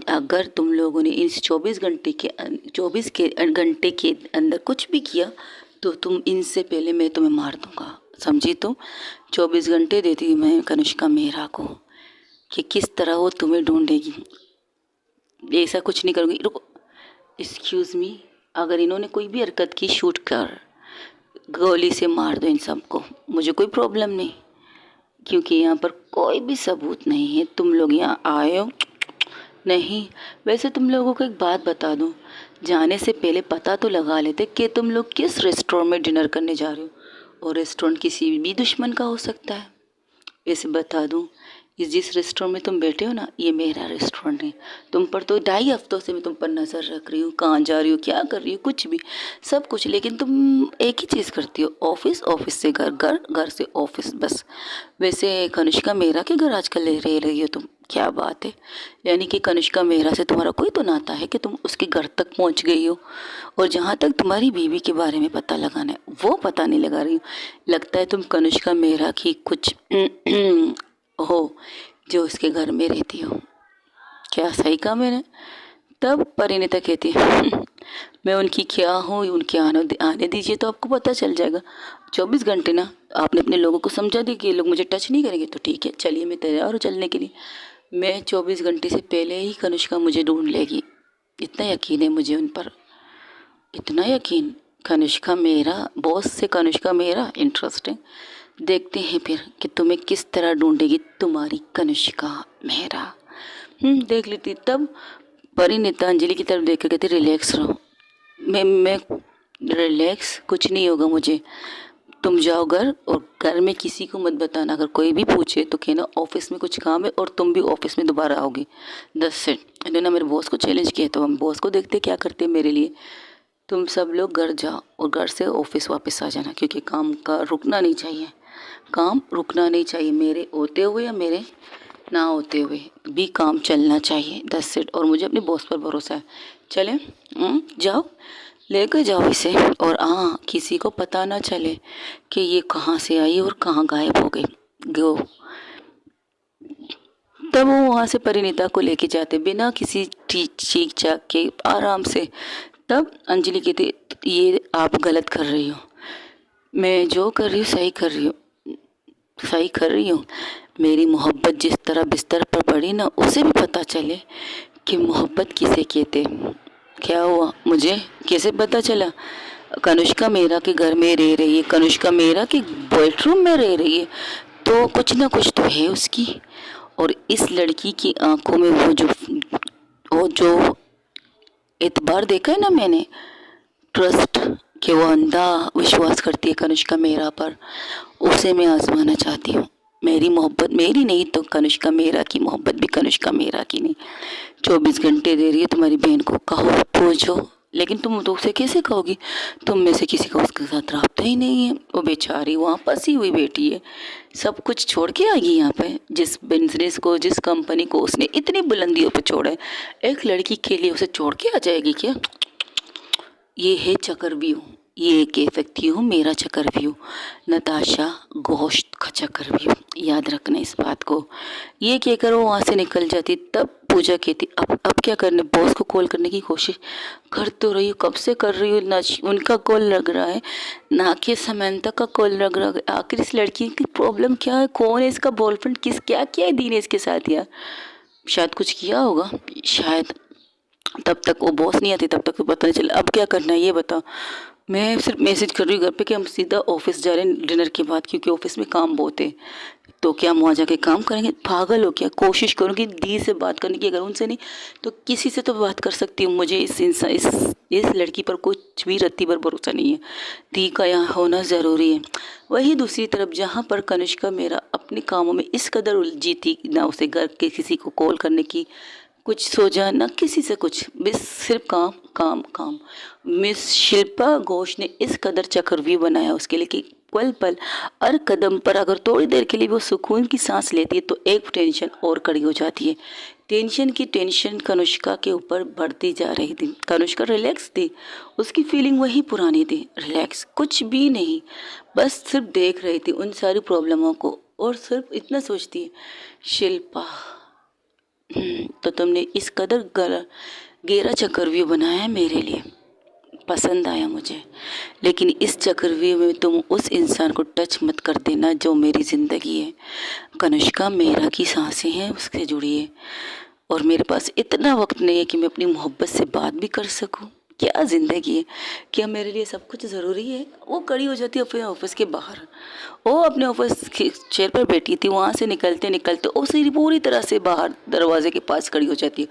अगर तुम लोगों ने इस 24 के घंटे के अंदर कुछ भी किया, तो तुम इनसे पहले मैं तुम्हें मार दूंगा, समझी तुम? 24 घंटे देती मैं कनिष्का मेहरा को कि किस तरह वो तुम्हें ढूंढेगी। ऐसा कुछ नहीं करूँगी। रुको, एक्सक्यूज़ मी, अगर इन्होंने कोई भी हरकत की, शूट कर, गोली से मार दो इन सबको, मुझे कोई प्रॉब्लम नहीं, क्योंकि यहाँ पर कोई भी सबूत नहीं है। तुम लोग यहाँ आए हो नहीं। वैसे तुम लोगों को एक बात बता दूँ, जाने से पहले पता तो लगा लेते कि तुम लोग किस रेस्टोरेंट में डिनर करने जा रहे हो। और रेस्टोरेंट किसी भी दुश्मन का हो सकता है। वैसे बता दूँ, इस जिस रेस्टोरेंट में तुम बैठे हो ना, ये मेरा रेस्टोरेंट है। तुम पर तो 2.5 हफ्तों से मैं तुम पर नज़र रख रही हूँ, कहाँ जा रही हो, क्या कर रही हो, कुछ भी, सब कुछ। लेकिन तुम एक ही चीज़ करती हो, ऑफिस, ऑफिस से घर, घर, घर से ऑफिस, बस। वैसे कनिष्का मेहरा के घर आजकल रह रही हो तुम, क्या बात है? यानी कि कनिष्का मेहरा से तुम्हारा कोई तो नाता है कि तुम उसके घर तक पहुँच गई हो। और जहाँ तक तुम्हारी बीवी के बारे में पता लगाना है, वो पता नहीं लगा रही हो। लगता है तुम कनिष्का मेहरा की कुछ हो जो उसके घर में रहती हो। क्या सही कहा मैंने? तब परिणीता कहती मैं उनकी क्या हूँ, उनके आने दीजिए तो आपको पता चल जाएगा। 24 घंटे ना आपने अपने लोगों को समझा दिया कि ये लोग मुझे टच नहीं करेंगे, तो ठीक है चलिए मैं तैयार हूँ चलने के लिए। मैं 24 घंटे से पहले ही कनिष्का मुझे ढूंढ लेगी, इतना यकीन है मुझे उन पर, इतना यकीन। कनिष्का मेरा बॉस से कनिष्का मेरा, इंटरेस्टिंग। देखते हैं फिर कि तुम्हें किस तरह ढूंढेगी तुम्हारी कनिष्का मेरा। देख लेती। तब परिणीता अंजलि की तरफ देख कर कहती रिलैक्स रहो। मैं रिलैक्स, कुछ नहीं होगा मुझे। तुम जाओ घर और घर में किसी को मत बताना, अगर कोई भी पूछे तो कहना ऑफिस में कुछ काम है और तुम भी ऑफिस में दोबारा आओगे। 10 से मैंने ना मेरे बॉस को चैलेंज किया, तो हम बॉस को देखते क्या करते हैं मेरे लिए। तुम सब लोग घर जाओ और घर से ऑफिस वापस आ जाना, क्योंकि काम का रुकना नहीं चाहिए, काम रुकना नहीं चाहिए। मेरे होते हुए या मेरे ना होते हुए भी काम चलना चाहिए। 10 सेट। और मुझे अपने बॉस पर भरोसा है। चले जाओ लेकर जाओ इसे, और हाँ किसी को पता ना चले कि ये कहाँ से आई और कहाँ गायब हो गई। गो। तब वो वहाँ से परिणीता को लेके जाते बिना किसी चीख चाक के आराम से। तब अंजलि कहती ये आप गलत कर रही हो, मैं जो कर रही हूँ सही कर रही हूँ, सही कर रही हूँ। मेरी मोहब्बत जिस तरह बिस्तर पर पड़ी ना, उसे भी पता चले कि मोहब्बत किसे कहते। क्या हुआ, मुझे कैसे पता चला? कनिष्का मेरा के घर में रह रही है, कनिष्का मेरा के बेडरूम में रह रही है, तो कुछ ना कुछ तो है उसकी। और इस लड़की की आंखों में वो जो एतबार देखा है ना मैंने, ट्रस्ट, कि वो अंधा विश्वास करती है कनिष्का मेरा पर, उसे मैं आजमाना चाहती हूँ। मेरी मोहब्बत मेरी नहीं तो कनिष्का मेरा की मोहब्बत भी कनिष्का मेरा की नहीं। 24 घंटे दे रही है तुम्हारी बहन को, कहो पूछो, लेकिन तुम तो उसे कैसे कहोगी? तुम में से किसी का उसके साथ राब्ता ही नहीं है। वो बेचारी वहाँ फंसी हुई बेटी है, सब कुछ छोड़ के आएगी यहाँ पे। जिस बिजनेस को, जिस कंपनी को उसने इतनी बुलंदियों पर छोड़ा है, एक लड़की के लिए उसे छोड़ के आ जाएगी क्या? ये है चक्रव्यूह, ये कह सकती हूँ मेरा चक्रव्यूह, नताशा घोष का चक्रव्यूह। याद रखना इस बात को। ये कहकर वो वहाँ से निकल जाती। तब पूजा कहती अब क्या करने? बॉस को कॉल करने की कोशिश कर तो रही हूँ, कब से कर रही हूँ, ना उनका कॉल लग रहा है ना कि समंता का कॉल लग रहा है। आखिर इस लड़की की प्रॉब्लम क्या है? कौन है इसका बॉयफ्रेंड? क्या किया है दीनेश के साथ यार? शायद कुछ किया होगा शायद। तब तक वो बॉस नहीं आती, तब तक तो पता नहीं चला। अब क्या करना है ये बताओ। मैं सिर्फ मैसेज कर रही हूँ घर पे कि हम सीधा ऑफिस जा रहे हैं डिनर के बाद, क्योंकि ऑफिस में काम बहुत है। तो क्या हम वहाँ जाके काम करेंगे? पागल हो क्या? कोशिश करूँगी दी से बात करने की, अगर उनसे नहीं तो किसी से तो बात कर सकती हूँ। मुझे इस लड़की पर कुछ भी रत्ती भर भरोसा नहीं है। दी का यहाँ होना ज़रूरी है। वही दूसरी तरफ जहाँ पर कनिष्का मेरा अपने कामों में इस कदर उलझी थी, ना उसे घर के किसी को कॉल करने की कुछ सोचा, ना किसी से कुछ, बस सिर्फ काम काम काम। मिस शिल्पा घोष ने इस कदर चक्रव्यूह बनाया उसके लिए कि पल पल हर कदम पर अगर थोड़ी देर के लिए वो सुकून की सांस लेती है तो एक टेंशन और खड़ी हो जाती है। टेंशन की टेंशन कनिष्का के ऊपर बढ़ती जा रही थी। कनिष्का रिलैक्स थी, उसकी फीलिंग वही पुरानी थी, रिलैक्स, कुछ भी नहीं, बस सिर्फ देख रही थी उन सारी प्रॉब्लमों को और सिर्फ इतना सोचती है, शिल्पा तो तुमने इस कदर गहरा चक्रव्यूह बनाया है मेरे लिए, पसंद आया मुझे, लेकिन इस चक्रव्यूह में तुम उस इंसान को टच मत कर देना जो मेरी ज़िंदगी है। कनिष्का मेरा की सांसें हैं उससे जुड़ी है, और मेरे पास इतना वक्त नहीं है कि मैं अपनी मोहब्बत से बात भी कर सकूं। क्या ज़िंदगी है, क्या मेरे लिए सब कुछ ज़रूरी है? वो खड़ी हो जाती है अपने ऑफिस के बाहर, वो अपने ऑफिस के चेयर पर बैठी थी, वहाँ से निकलते निकलते उसी पूरी तरह से बाहर दरवाजे के पास खड़ी हो जाती है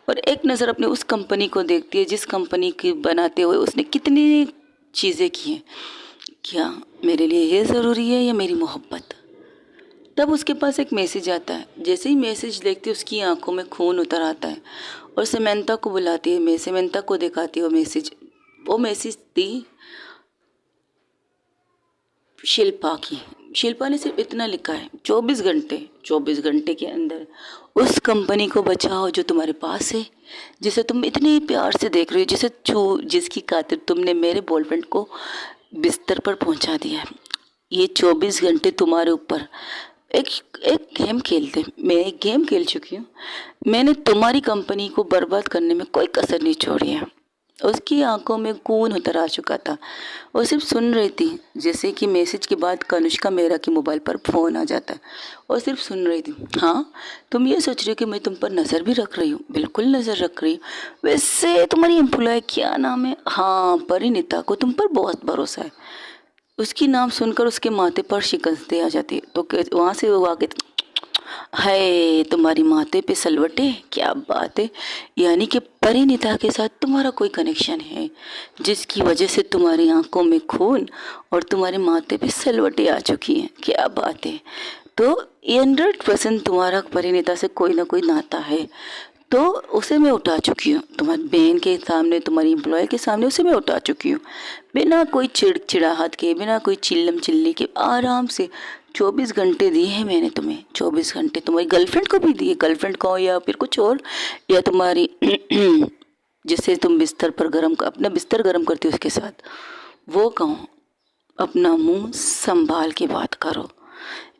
और एक नज़र अपने उस कंपनी को देखती है जिस कंपनी के बनाते हुए उसने कितनी चीज़ें की हैं। क्या मेरे लिए ये ज़रूरी है या मेरी मोहब्बत? तब उसके पास एक मैसेज आता है। जैसे ही मैसेज देखती है उसकी आंखों में खून उतर आता है और समंता को बुलाती है। मैं समंता को दिखाती हूँ मैसेज। वो मैसेज थी शिल्पा की। शिल्पा ने सिर्फ इतना लिखा है, 24 घंटे के अंदर उस कंपनी को बचाओ जो तुम्हारे पास है, जिसे तुम इतने प्यार से देख रही हो, जिसकी खातिर तुमने मेरे बॉयफ्रेंड को बिस्तर पर पहुंचा दिया है। ये 24 घंटे तुम्हारे ऊपर एक एक गेम खेलते, मैं एक गेम खेल चुकी हूँ। मैंने तुम्हारी कंपनी को बर्बाद करने में कोई कसर नहीं छोड़ी है। उसकी आंखों में खून उतर आ चुका था। वो सिर्फ सुन रही थी, जैसे कि मैसेज के बाद कनिष्का मेहरा के मोबाइल पर फ़ोन आ जाता है। और सिर्फ सुन रही थी। हाँ, तुम ये सोच रही हो कि मैं तुम पर नज़र भी रख रही हूँ? बिल्कुल नज़र रख रही हूँ। वैसे तुम्हारी एम्प्लॉय क्या नाम है? हाँ, परिणीता को तुम पर बहुत भरोसा है। उसकी नाम सुनकर उसके माथे पर शिकंजे आ जाती है। तो वहाँ से वो आगे, हाय तुम्हारी माथे पे सलवटे, क्या बात है। यानी कि परिणीता के साथ तुम्हारा कोई कनेक्शन है, जिसकी वजह से तुम्हारी आंखों में खून और तुम्हारे माथे पे सलवटे आ चुकी हैं। क्या बात है। तो 100% तुम्हारा परिणीता से कोई ना कोई नाता है। तो उसे मैं उठा चुकी हूँ, तुम्हारी बहन के सामने, तुम्हारी एम्प्लॉय के सामने उसे मैं उठा चुकी हूँ। बिना कोई चिड़चिड़ाहट के, बिना कोई चिल्लम चिल्ली के, आराम से 24 घंटे दिए हैं मैंने तुम्हें। 24 घंटे तुम्हारी गर्लफ्रेंड को भी दिए। गर्लफ्रेंड को या फिर कुछ और, या तुम्हारी जिससे तुम बिस्तर पर अपना बिस्तर गर्म करती हो उसके साथ, वो कहो। अपना मुंह संभाल के बात करो।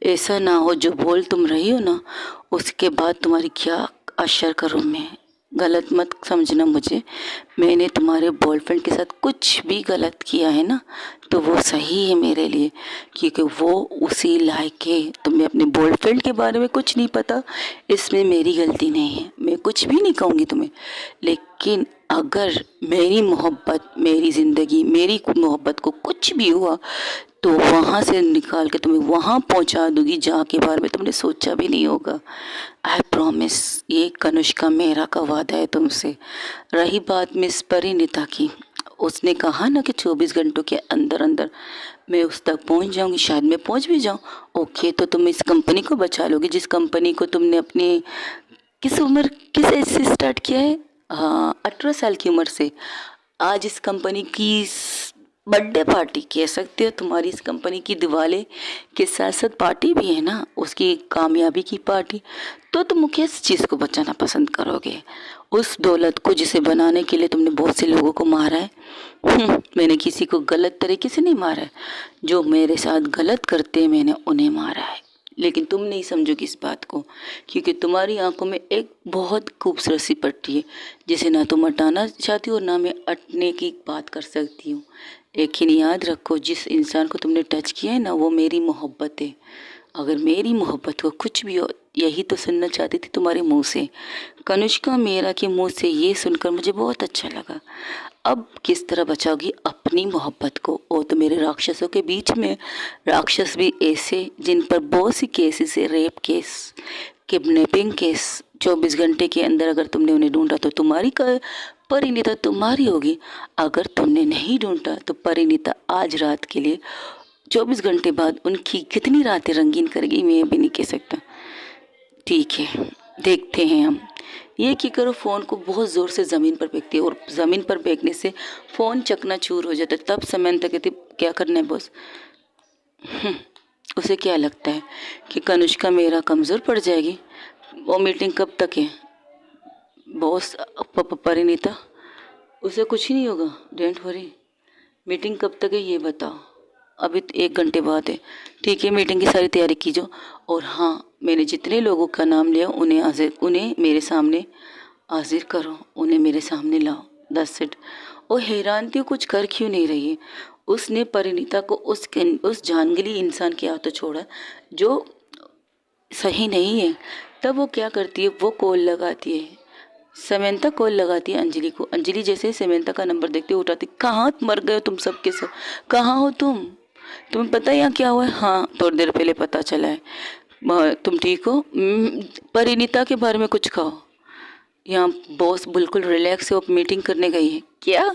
ऐसा ना हो जो बोल तुम रही हो ना, उसके बाद तुम्हारी क्या असर करूँ मैं। गलत मत समझना मुझे। मैंने तुम्हारे बॉयफ्रेंड के साथ कुछ भी गलत किया है ना, तो वो सही है मेरे लिए, क्योंकि वो उसी लायक है। तुम्हें अपने बॉयफ्रेंड के बारे में कुछ नहीं पता, इसमें मेरी गलती नहीं है। मैं कुछ भी नहीं कहूँगी तुम्हें, लेकिन अगर मेरी मोहब्बत, मेरी ज़िंदगी, मेरी मोहब्बत को कुछ भी हुआ तो वहाँ से निकाल के तुम्हें वहाँ पहुँचा दूंगी जहाँ के बारे में तुमने सोचा भी नहीं होगा। I promise. ये कनिष्का मेहरा का वादा है तुमसे। रही बात मिस परिणीता की, उसने कहा ना कि 24 घंटों के अंदर अंदर मैं उस तक पहुंच जाऊंगी। शायद मैं पहुंच भी जाऊं। ओके, तो तुम इस कंपनी को बचा लोगी, जिस कंपनी को तुमने अपनी किस एज से स्टार्ट किया है? हाँ, 18 साल की उम्र से। आज इस कंपनी की बर्थडे पार्टी कह सकते हो। तुम्हारी इस कंपनी की दिवाली के साथ साथ पार्टी भी है ना, उसकी कामयाबी की पार्टी। तो तुम किस चीज़ को बचाना पसंद करोगे? उस दौलत को जिसे बनाने के लिए तुमने बहुत से लोगों को मारा है। मैंने किसी को गलत तरीके से नहीं मारा है। जो मेरे साथ गलत करते हैं मैंने उन्हें मारा है। लेकिन तुम नहीं समझोगी इस बात को, क्योंकि तुम्हारी आंखों में एक बहुत खूबसूरत सी पट्टी है, जिसे ना तुम हटाना चाहती हो और ना मैं हटने की बात कर सकती हूँ। लेकिन याद रखो, जिस इंसान को तुमने टच किया है ना, वो मेरी मोहब्बत है। अगर मेरी मोहब्बत को कुछ भी हो, यही तो सुनना चाहती थी तुम्हारे मुंह से। कनिष्का मेहरा के मुंह से ये सुनकर मुझे बहुत अच्छा लगा। अब किस तरह बचाओगी अपनी मोहब्बत को? वो तो मेरे राक्षसों के बीच में, राक्षस भी ऐसे जिन पर बहुत सी केसेस है, रेप केस, किडनैपिंग केस। 24 घंटे के अंदर अगर तुमने उन्हें ढूंढा तो तुम्हारी परिणीता तुम्हारी होगी। अगर तुमने नहीं ढूंढा तो परिणीता आज रात के लिए, 24 घंटे बाद उनकी कितनी रातें रंगीन करेगी मैं भी नहीं कह सकता। ठीक है, देखते हैं हम। ये की करो, फ़ोन को बहुत ज़ोर से ज़मीन पर फेंकती है और ज़मीन पर फेंकने से फ़ोन चकनाचूर हो जाता है। तब समंता कहती, क्या करना है बॉस? उसे क्या लगता है कि कनिष्का मेहरा कमज़ोर पड़ जाएगी? वो मीटिंग कब तक है बॉस? परिणीता, उसे कुछ ही नहीं होगा, डोंट वरी। मीटिंग कब तक है ये बताओ? अभी तो 1 घंटे बाद है। ठीक है, मीटिंग की सारी तैयारी कीजिए। और हाँ, मैंने जितने लोगों का नाम लिया उन्हें मेरे सामने हाजिर करो, उन्हें मेरे सामने लाओ। That's it. वो हैरान थी, कुछ कर क्यों नहीं रही है। उसने परिणीता को उस जानगली इंसान के हाथों छोड़ा जो सही नहीं है। तब वो क्या करती है, वो कॉल लगाती है। समंता कॉल लगाती है अंजलि को। अंजलि जैसे ही समंता का नंबर देखती है उठाती, कहाँ मर गए हो तुम सब के सब? कहाँ हो तुम? तुम्हें पता है यहाँ क्या हुआ है? हाँ, थोड़ी देर पहले पता चला है। तुम ठीक हो? परिणीता के बारे में कुछ कहो। यहाँ बॉस बिल्कुल रिलैक्स है, वो मीटिंग करने गई है। क्या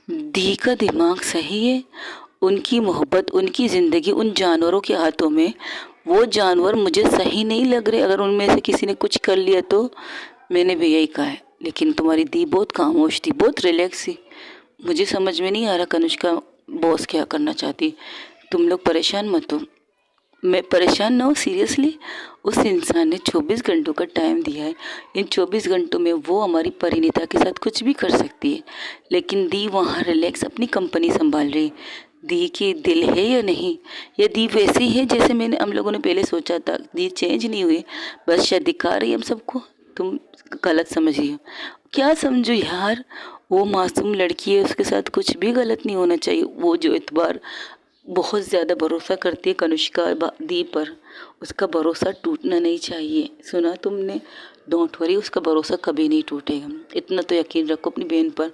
दी का दिमाग सही है? उनकी मोहब्बत, उनकी ज़िंदगी उन जानवरों के हाथों में। वो जानवर मुझे सही नहीं लग रहे। अगर उनमें से किसी ने कुछ कर लिया तो? मैंने भी यही कहा है। लेकिन तुम्हारी दी बहुत खामोश थी, बहुत रिलैक्स थी। मुझे समझ में नहीं आ रहा कनिष्का बॉस क्या करना चाहती। तुम लोग परेशान मत हो। मैं परेशान ना हूँ, सीरियसली। उस इंसान ने 24 घंटों का टाइम दिया है। इन 24 घंटों में वो हमारी परिणीता के साथ कुछ भी कर सकती है, लेकिन दी वहाँ रिलैक्स अपनी कंपनी संभाल रही। दी की दिल है या नहीं, या दी वैसी है जैसे मैंने हम लोगों ने पहले सोचा था। दी चेंज नहीं हुई, बस शायद दिखा रही है हम सबको। तुम गलत समझिए। क्या समझो यार, वो मासूम लड़की है, उसके साथ कुछ भी गलत नहीं होना चाहिए। वो जो इतबार बहुत ज़्यादा भरोसा करती है कनुष्का दी पर, उसका भरोसा टूटना नहीं चाहिए। सुना तुमने? डोंट वरी, उसका भरोसा कभी नहीं टूटेगा। इतना तो यकीन रखो अपनी बहन पर।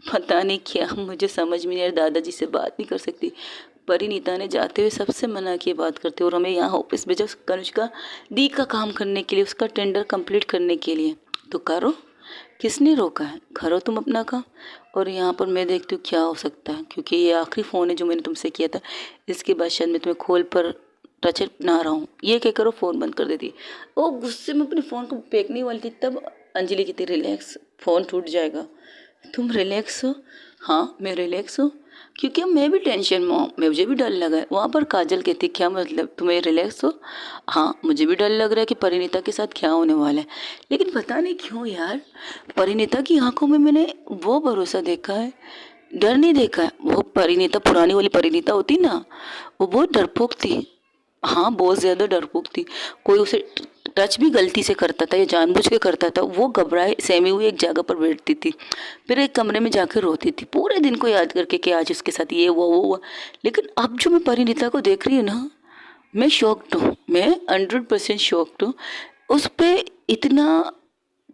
पता नहीं क्या मुझे समझ में नहीं आ रहा, दादाजी से बात नहीं कर सकती। परिणीता ने जाते हुए सबसे मना किए बात करते, और हमें यहाँ ऑफिस भेजा कनुष्का दी का काम करने के लिए, उसका टेंडर कंप्लीट करने के लिए। तो करो, किसने रोका है? करो तुम अपना काम। और यहाँ पर मैं देखती हूँ क्या हो सकता है, क्योंकि ये आखिरी फ़ोन है जो मैंने तुमसे किया था। इसके बाद शायद मैं तुम्हें कॉल पर टच ना रहा हूँ। ये क्या करो, फ़ोन बंद कर देती। वो गुस्से में अपने फ़ोन को फेंकने वाली थी, तब अंजलि की थी रिलैक्स, फ़ोन टूट जाएगा। तुम रिलैक्स हो? हाँ मैं रिलैक्स हूँ, क्योंकि मैं भी टेंशन में हूँ, मुझे भी डर लगा है। वहाँ पर काजल कहती क्या मतलब, तुम्हें रिलैक्स हो? हाँ मुझे भी डर लग रहा है कि परिणीता के साथ क्या होने वाला है। लेकिन पता नहीं क्यों यार, परिणीता की आंखों में मैंने वो भरोसा देखा है, डर नहीं देखा है। वो परिणीता, पुरानी वाली परिणीता होती ना, वो बहुत डरपोक थी। हाँ बहुत ज़्यादा डरपोक थी। कोई उसे टच भी गलती से करता था या जानबूझ के करता था, वो घबराए सहमी हुई एक जगह पर बैठती थी, फिर एक कमरे में जाकर रोती थी पूरे दिन को याद करके कि आज उसके साथ ये हुआ वो हुआ। लेकिन अब जो मैं परिणीता को देख रही हूँ ना, मैं शॉक्ड हूँ, मैं 100% शॉक्ड हूँ। उस पे इतना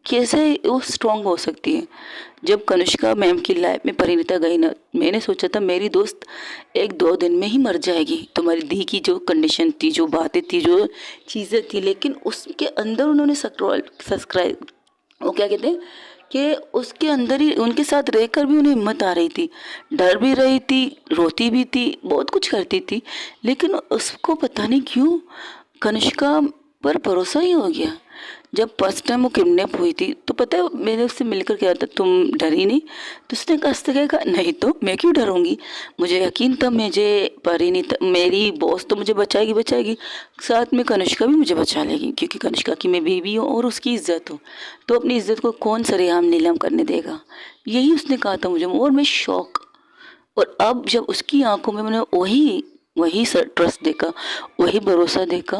कैसे वो स्ट्रांग हो सकती है। जब कनिष्का मैम की लाइफ में परिणीता गई ना, मैंने सोचा था मेरी दोस्त 1-2 दिन में ही मर जाएगी। तुम्हारी दी की जो कंडीशन थी, जो बातें थी, जो चीज़ें थी, लेकिन उसके अंदर उन्होंने सब्सक्राइब, वो क्या कहते हैं कि उसके अंदर ही उनके साथ रहकर भी उन्हें हिम्मत आ रही थी, डर भी रही थी, रोती भी थी, बहुत कुछ करती थी। लेकिन उसको पता नहीं क्यों कनिष्का पर भरोसा ही हो गया। जब फर्स्ट टाइम वो किडनैप हुई थी तो पता है मैंने उससे मिलकर कहा था तुम डरी नहीं? तो उसने कहा नहीं तो मैं क्यों डरूंगी, मुझे यकीन था मुझे परिणीता मेरी बॉस तो मुझे बचाएगी बचाएगी, साथ में कनिष्का भी मुझे बचा लेगी, क्योंकि कनिष्का की मैं बीवी हूँ और उसकी इज्जत हो, तो अपनी इज्जत को कौन सरेआम नीलाम करने देगा। यही उसने कहा था मुझे, और मैं शौक। और अब जब उसकी आंखों में मैंने वही वही ट्रस्ट देखा, वही भरोसा देखा,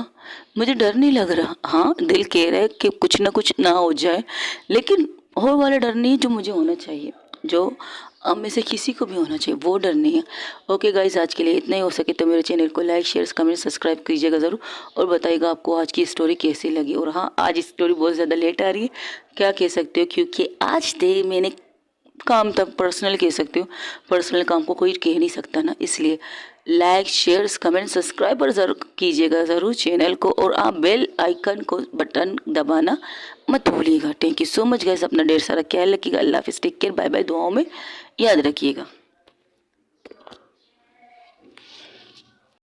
मुझे डर नहीं लग रहा। हाँ दिल कह रहा है कि कुछ ना कुछ ना हो जाए, लेकिन वो वाला डर नहीं है जो मुझे होना चाहिए, जो हम में से किसी को भी होना चाहिए, वो डर नहीं है। ओके गाइज, आज के लिए इतना ही। हो सके तो मेरे चैनल को लाइक शेयर कमेंट सब्सक्राइब कीजिएगा ज़रूर, और बताइएगा आपको आज की स्टोरी कैसी लगी। और हाँ, आज स्टोरी बहुत ज़्यादा लेट आ रही है, क्या कह सकते हो, क्योंकि आज दे मैंने काम तक पर्सनल कह सकते हो, पर्सनल काम को कोई कह नहीं सकता ना, इसलिए लाइक शेयर कमेंट सब्सक्राइब और ज़रूर कीजिएगा ज़रूर चैनल को, और आप बेल आइकन को बटन दबाना मत भूलिएगा। Thank you so much guys, अपना ढेर सारा ख्याल रखिएगा। अल्लाह हाफिज़, टेक केयर, बाय बाय, दुआओं में याद रखिएगा।